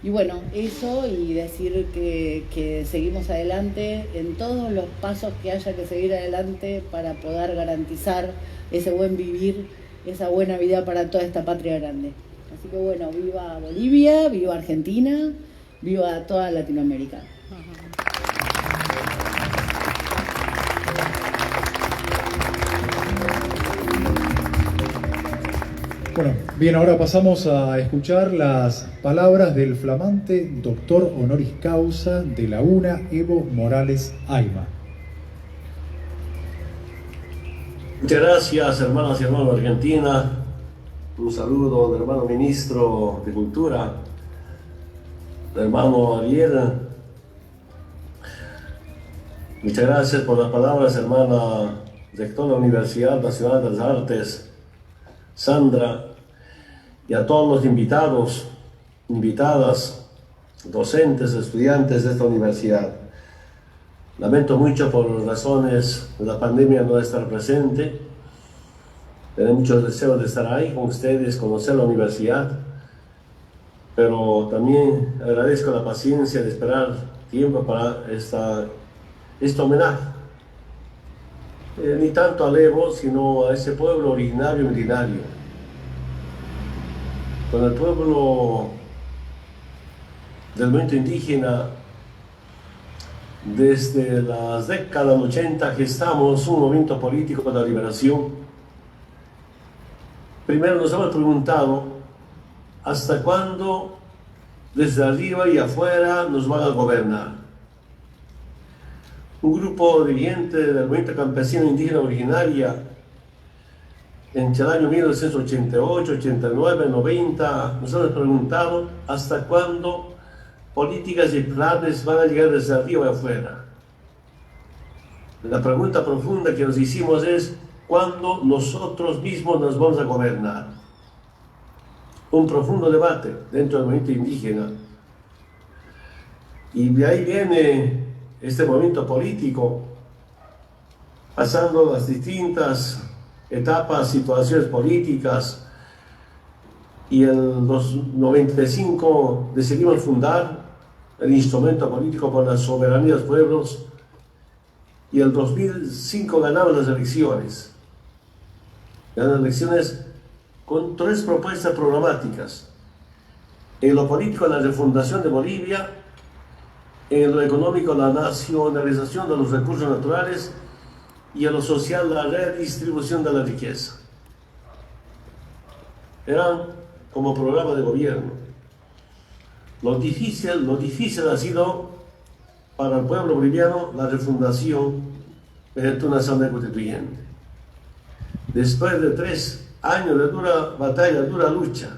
[SPEAKER 18] Y bueno, eso, y decir que seguimos adelante en todos los pasos que haya que seguir adelante para poder garantizar ese buen vivir, esa buena vida para toda esta patria grande. Así que bueno, viva Bolivia, viva Argentina, viva toda Latinoamérica.
[SPEAKER 1] Bueno, bien, ahora pasamos a escuchar las palabras del flamante doctor honoris causa de la UNA, Evo Morales Ayma.
[SPEAKER 19] Muchas gracias, hermanas y hermanos de Argentina. Un saludo del hermano ministro de Cultura, del hermano Ariel. Muchas gracias por las palabras, hermana rectora de la Universidad Nacional de las Artes, Sandra, y a todos los invitados, invitadas docentes, estudiantes de esta universidad. Lamento mucho por razones de la pandemia no estar presente. Tengo muchos deseos de estar ahí con ustedes, conocer la universidad, pero también agradezco la paciencia de esperar tiempo para este homenaje. Ni tanto al Evo, sino a ese pueblo originario y milenario. Con el pueblo del movimiento indígena, desde las décadas 80 gestamos un movimiento político para la liberación. Primero nos hemos preguntado hasta cuándo desde arriba y afuera nos van a gobernar. Un grupo dirigente del movimiento campesino indígena originaria entre el año 1988, 89, 90 nos hemos preguntado hasta cuándo políticas y planes van a llegar desde arriba y afuera. La pregunta profunda que nos hicimos es ¿cuándo nosotros mismos nos vamos a gobernar? Un profundo debate dentro del movimiento indígena. Y de ahí viene este movimiento político, pasando las distintas etapas, situaciones políticas, y en los 95 decidimos fundar el instrumento político por la soberanía de los pueblos, y en el 2005 ganamos las elecciones. Ganamos las elecciones con 3 propuestas programáticas. En lo político, la refundación de Bolivia; en lo económico, la nacionalización de los recursos naturales; y en lo social, la redistribución de la riqueza. Eran como programa de gobierno. Lo difícil ha sido para el pueblo boliviano la refundación mediante una asamblea constituyente. Después de 3 años de dura batalla, dura lucha,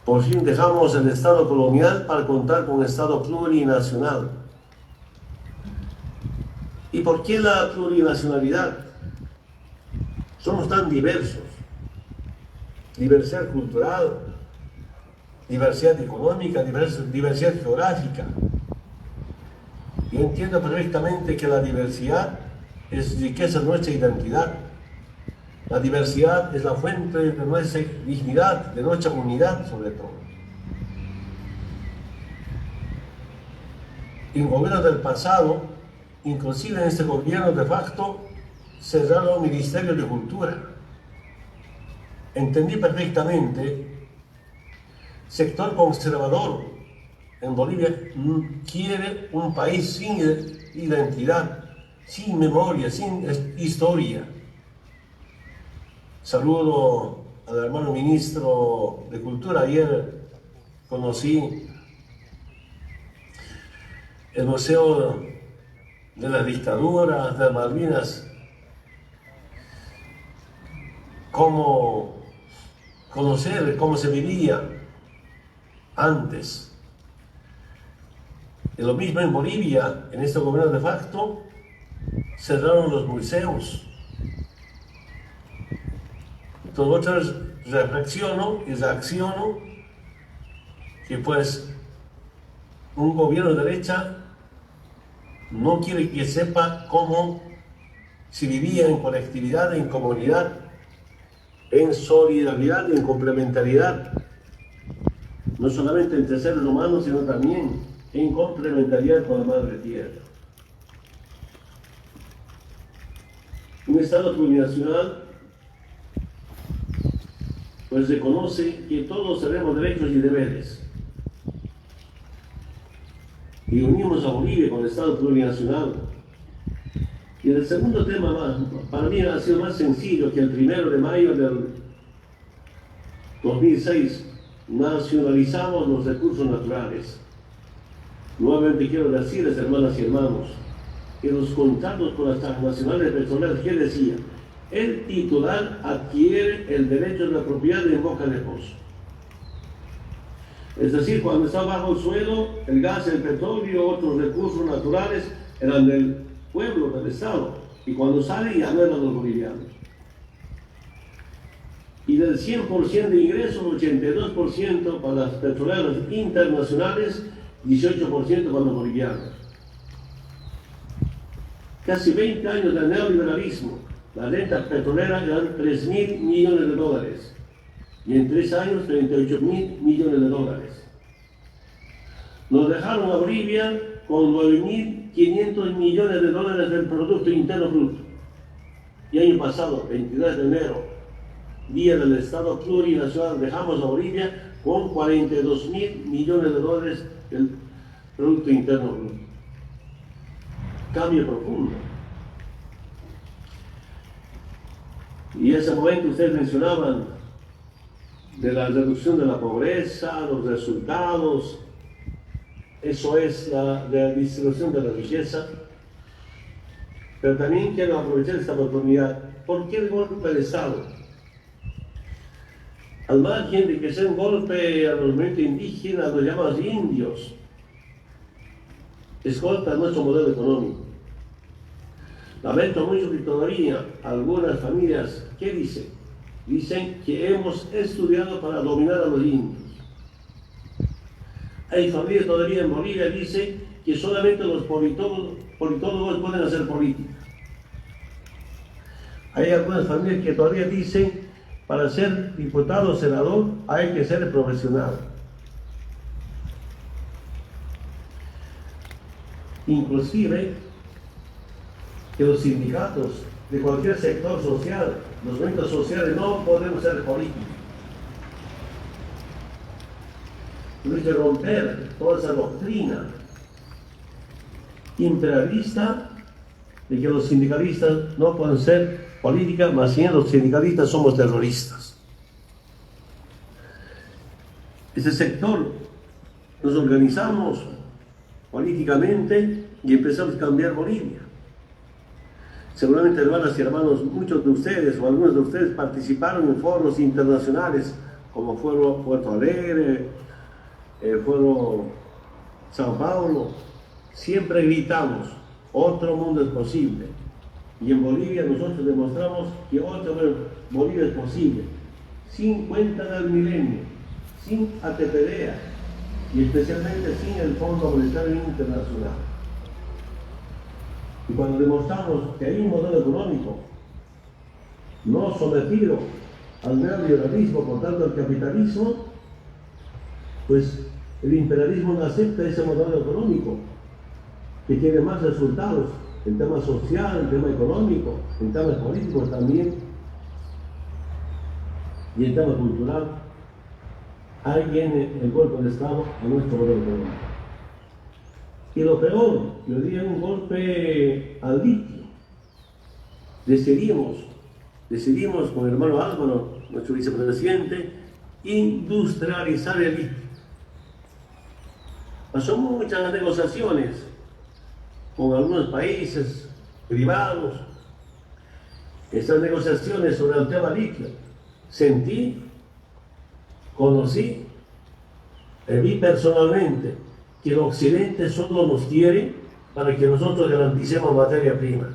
[SPEAKER 19] por fin dejamos el Estado colonial para contar con un Estado plurinacional. ¿Y por qué la plurinacionalidad? Somos tan diversos. Diversidad cultural, diversidad económica, diversidad geográfica. Yo entiendo perfectamente que la diversidad es riqueza de nuestra identidad. La diversidad es la fuente de nuestra dignidad, de nuestra unidad sobre todo. En gobiernos del pasado, inclusive en este gobierno de facto, cerraron el Ministerio de Cultura. Entendí perfectamente, sector conservador en Bolivia quiere un país sin identidad, sin memoria, sin historia. Saludo al hermano ministro de Cultura. Ayer conocí el Museo de la Dictadura, de Malvinas, conocer cómo se vivía antes. Y lo mismo en Bolivia, en este gobierno de facto, cerraron los museos. Entonces reflexiono y reacciono que pues un gobierno de derecha no quiere que sepa cómo se vivía en colectividad, en comunidad, en solidaridad, en complementariedad, no solamente entre seres humanos, sino también en complementariedad con la madre tierra. Un Estado plurinacional pues reconoce que todos tenemos derechos y deberes. Y unimos a Bolivia con el Estado plurinacional. Y el segundo tema, para mí ha sido más sencillo, que el 1 de mayo del 2006 nacionalizamos los recursos naturales. Nuevamente quiero decirles, hermanas y hermanos, que los contratos con las transnacionales petroleras, ¿qué decía? El titular adquiere el derecho de la propiedad en boca de pozo. Es decir, cuando está bajo el suelo, el gas, el petróleo, otros recursos naturales eran del pueblo, del Estado. Y cuando sale, ya no eran los bolivianos. Y del 100% de ingresos, 82% para las petroleras internacionales, 18% para los bolivianos. Casi 20 años de neoliberalismo, las rentas petroleras eran 3.000 millones de dólares y en 3 años 38.000 millones de dólares. Nos dejaron a Bolivia con 9.500 millones de dólares del Producto Interno Bruto. Y año pasado, 22 de enero, Día del Estado Plurinacional, dejamos a Bolivia con 42.000 millones de dólares del Producto Interno Bruto. Cambio profundo. Y en ese momento ustedes mencionaban de la reducción de la pobreza, los resultados, eso es la distribución de la riqueza. Pero también quiero aprovechar esta oportunidad. ¿Por qué el golpe de Estado? Al margen de que sea un golpe al movimiento indígena, los llamados indios, es golpe a nuestro modelo económico. Lamento mucho que todavía algunas familias, ¿qué dicen? Dicen que hemos estudiado para dominar a los indios. Hay familias todavía en Bolivia que dicen que solamente los politólogos pueden hacer política. Hay algunas familias que todavía dicen para ser diputado o senador hay que ser profesional. Inclusive que los sindicatos de cualquier sector social, los movimientos sociales, no podemos ser políticos. Hay que romper toda esa doctrina imperialista de que los sindicalistas no pueden ser política, más bien los sindicalistas somos terroristas. Ese sector nos organizamos políticamente y empezamos a cambiar Bolivia. Seguramente, hermanas y hermanos, muchos de ustedes o algunos de ustedes participaron en foros internacionales como Foro Puerto Alegre, Foro Sao Paulo. Siempre gritamos, otro mundo es posible. Y en Bolivia nosotros demostramos que otro Bolivia es posible, sin cuenta del milenio, sin ATPDA y especialmente sin el Fondo Monetario Internacional. Y cuando demostramos que hay un modelo económico no sometido al neoliberalismo, por tanto al capitalismo, pues el imperialismo no acepta ese modelo económico que tiene más resultados en temas social, en temas económicos, en temas políticos también y en temas cultural. Ahí viene el golpe de Estado a nuestro modelo económico. Y lo peor, yo diría un golpe al litio. Decidimos con el hermano Álvaro, nuestro vicepresidente, industrializar el litio. Pasó muchas negociaciones con algunos países privados. Estas negociaciones sobre el tema litio, sentí, conocí, vi personalmente que el Occidente solo nos quiere para que nosotros garanticemos materia prima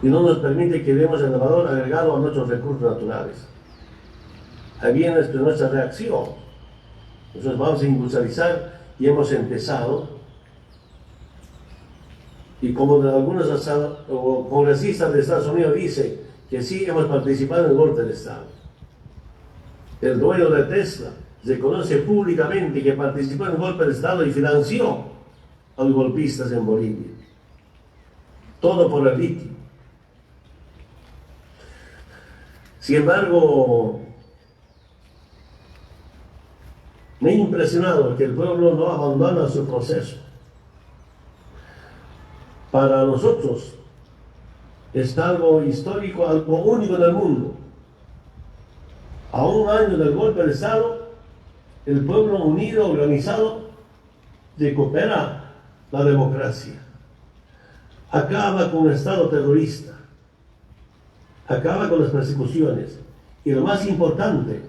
[SPEAKER 19] y no nos permite que demos el valor agregado a nuestros recursos naturales. Ahí viene nuestra reacción. Nosotros vamos a industrializar y hemos empezado. Y como algunos congresistas de Estados Unidos dicen que sí hemos participado en el golpe de Estado. El dueño de Tesla reconoce públicamente que participó en el golpe de Estado y financió a los golpistas en Bolivia. Todo por el litio. Sin embargo, me ha impresionado que el pueblo no abandona su proceso. Para nosotros es algo histórico, algo único en el mundo. A un año del golpe de Estado, el pueblo unido, organizado, recupera la democracia. Acaba con el Estado terrorista. Acaba con las persecuciones. Y lo más importante,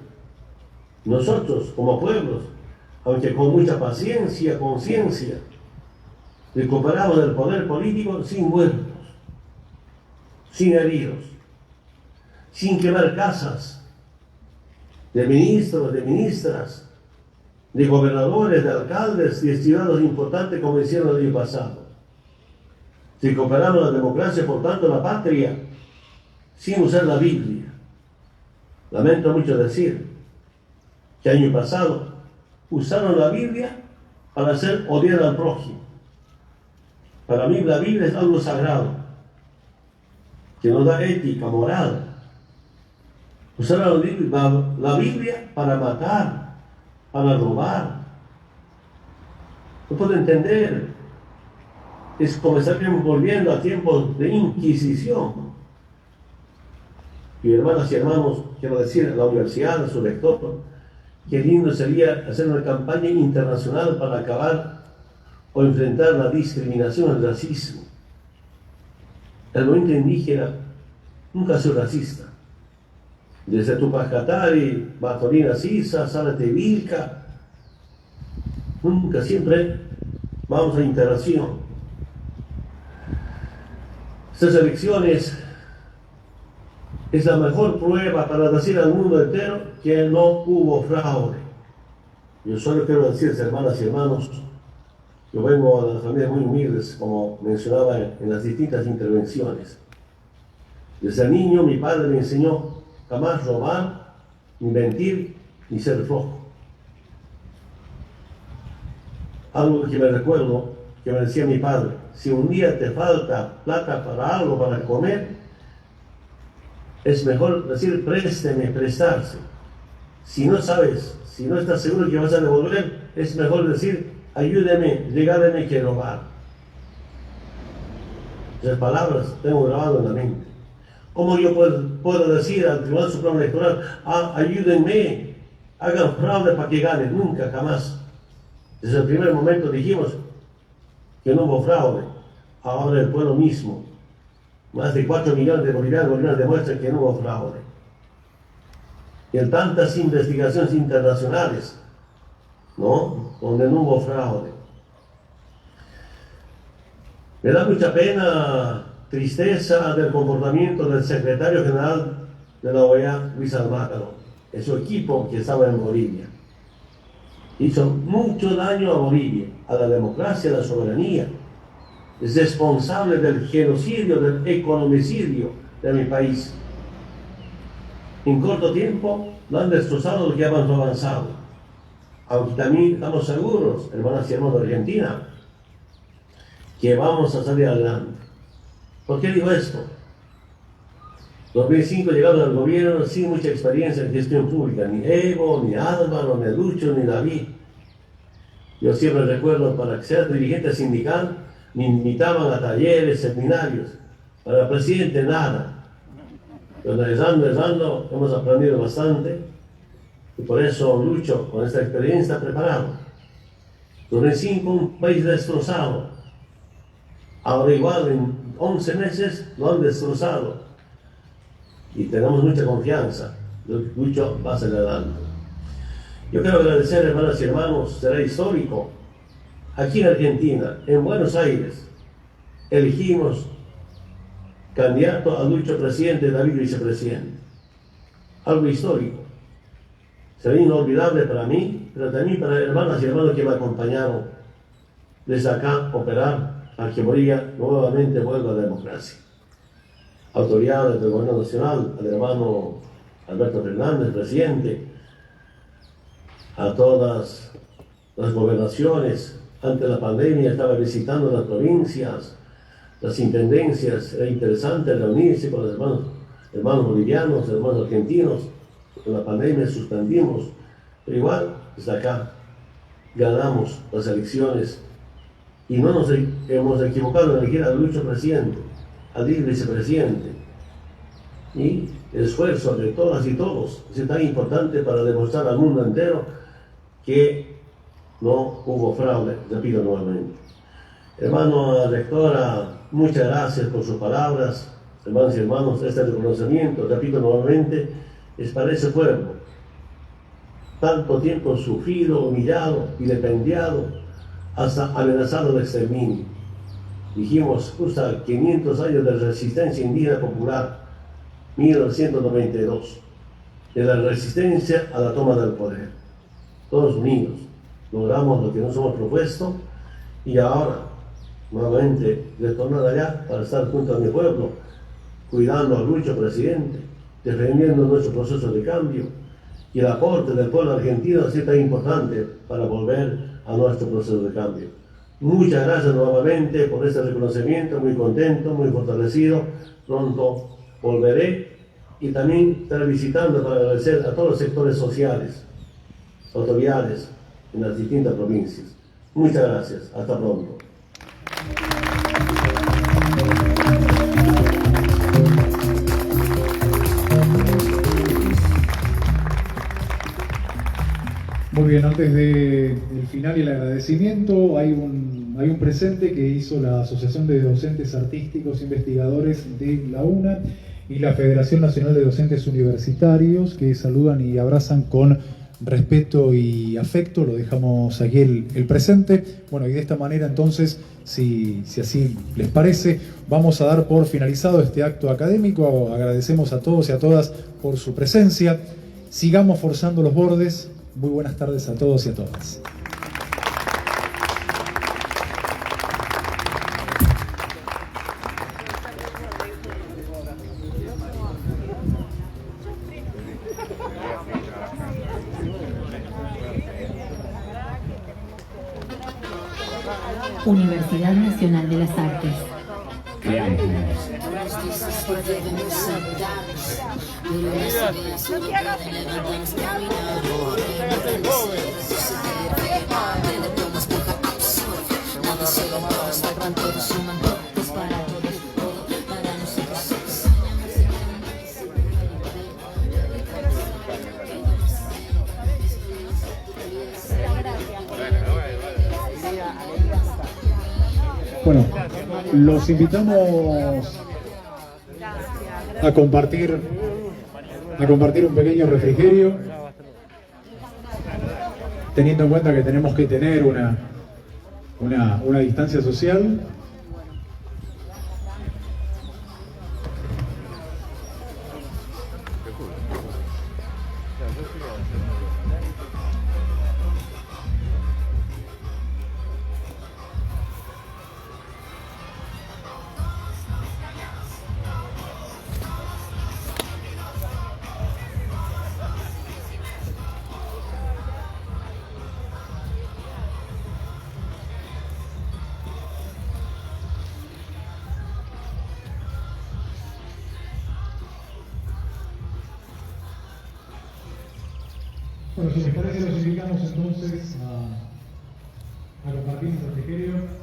[SPEAKER 19] nosotros como pueblos, aunque con mucha paciencia, conciencia, recuperamos el poder político sin muertos, sin heridos, sin quemar casas de ministros, de ministras, de gobernadores, de alcaldes y de ciudadanos importantes como hicieron el año pasado. Si comparamos la democracia, por tanto, la patria, sin usar la Biblia. Lamento mucho decir que el año pasado usaron la Biblia para hacer odiar al prójimo. Para mí la Biblia es algo sagrado, que nos da ética, moral. Usaron la Biblia para matar, para robar. No puedo entender. Es como estaríamos volviendo a tiempos de Inquisición. Y hermanas y hermanos, quiero decir a la universidad, a su rector, qué lindo sería hacer una campaña internacional para acabar o enfrentar la discriminación, el racismo. El movimiento indígena nunca ha sido racista. Desde Tupac Katari, Bartolina Sisa, Zárate Vilca, nunca, siempre vamos a integración. Estas elecciones es la mejor prueba para decir al mundo entero que no hubo fraude. Yo solo quiero decirles, hermanas y hermanos, yo vengo de familias muy humildes, como mencionaba en las distintas intervenciones. Desde niño mi padre me enseñó jamás robar, ni mentir, ni ser flojo. Algo que me recuerdo, que me decía mi padre: si un día te falta plata para algo, para comer, es mejor decir présteme, prestarse. Si no sabes, si no estás seguro que vas a devolver, es mejor decir ayúdeme, regáleme que robar. Esas palabras tengo grabado en la mente. ¿Cómo yo puedo decir al Tribunal Supremo Electoral, ayúdenme, hagan fraude para que ganen? Nunca, jamás. Desde el primer momento dijimos que no hubo fraude. Ahora el pueblo mismo, más de 4 millones de bolivianos demuestran que no hubo fraude. Y en tantas investigaciones internacionales, ¿no?, donde no hubo fraude. Me da mucha pena, tristeza del comportamiento del secretario general de la OEA, Luis Almagro, y su equipo que estaba en Bolivia. Hizo mucho daño a Bolivia, a la democracia, a la soberanía. Es responsable del genocidio, del economicidio de mi país. En corto tiempo lo han destrozado lo que hemos avanzado. Aunque también estamos seguros, hermanas y hermanos de Argentina, que vamos a salir adelante. ¿Por qué digo esto? 2005 llegaron al gobierno sin mucha experiencia en gestión pública, ni Evo, ni Álvaro, ni Lucho, ni David. Yo siempre recuerdo, para ser dirigente sindical, me invitaban a talleres, seminarios. Para presidente, nada. Pero rezando, hemos aprendido bastante. Y por eso Lucho, con esta experiencia, está preparado. 2005, un país destrozado. Ahora igual, en 11 meses, lo han destrozado. Y tenemos mucha confianza. Lucho va a salir adelante. Yo quiero agradecer, hermanas y hermanos, será histórico. Aquí en Argentina, en Buenos Aires, elegimos candidato a Lucho presidente, David vicepresidente. Algo histórico. Será inolvidable para mí, pero también para hermanas y hermanos que me acompañaron desde acá operar a que Bolivia nuevamente vuelva a la democracia. Autoridades del gobierno nacional, al hermano Alberto Fernández, presidente, a todas las gobernaciones. Ante la pandemia estaba visitando las provincias, las intendencias. Era interesante reunirse con los hermanos bolivianos, hermanos argentinos. Con la pandemia suspendimos, pero igual desde acá ganamos las elecciones y no nos hemos equivocado en elegir a Lucho presidente, a David vicepresidente. Y el esfuerzo de todas y todos es tan importante para demostrar al mundo entero que no hubo fraude, repito nuevamente. Hermano rectora, muchas gracias por sus palabras. Hermanos y hermanos, este reconocimiento, repito nuevamente, es para ese pueblo, tanto tiempo sufrido, humillado, vilipendiado, hasta amenazado de exterminio. Dijimos, justo 500 años de resistencia indígena popular, 1992, de la resistencia a la toma del poder. Todos unidos logramos lo que nos hemos propuesto y ahora nuevamente retornar allá para estar junto a mi pueblo, cuidando al Lucho presidente, defendiendo nuestro proceso de cambio, y el aporte del pueblo argentino ha sido tan importante para volver a nuestro proceso de cambio. Muchas gracias nuevamente por este reconocimiento, muy contento, muy fortalecido. Pronto volveré y también estaré visitando para agradecer a todos los sectores sociales, autoridades en las distintas provincias. Muchas gracias, hasta pronto.
[SPEAKER 1] Muy bien, antes del final y el agradecimiento, hay un presente que hizo la Asociación de Docentes Artísticos Investigadores de la UNA y la Federación Nacional de Docentes Universitarios, que saludan y abrazan con respeto y afecto. Lo dejamos aquí el presente. Bueno, y de esta manera entonces, si así les parece, vamos a dar por finalizado este acto académico. Agradecemos a todos y a todas por su presencia. Sigamos forzando los bordes. Muy buenas tardes a todos y a todas.
[SPEAKER 20] Universidad Nacional de las Artes.
[SPEAKER 21] Creamos.
[SPEAKER 1] Bueno, los invitamos a compartir un pequeño refrigerio, teniendo en cuenta que tenemos que tener una distancia social. Bueno, si les parece, los invitamos entonces a compartir el refrigerio.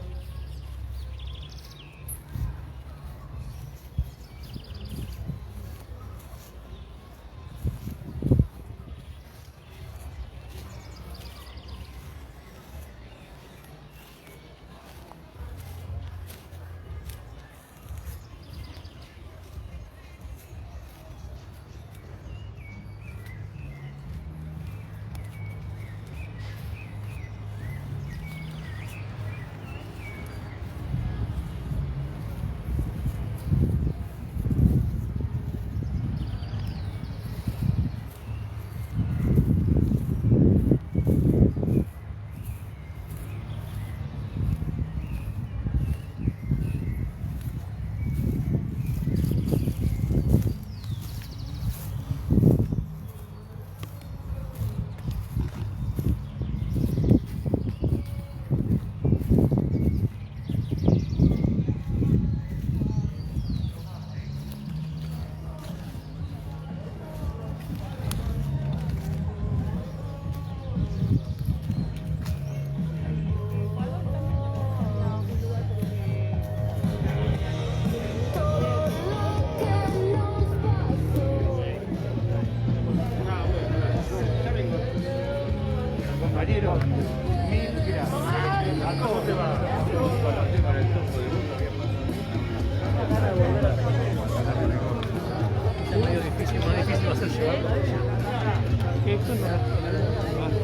[SPEAKER 22] Es medio difícil, más difícil va a ser llevarlo. Esto no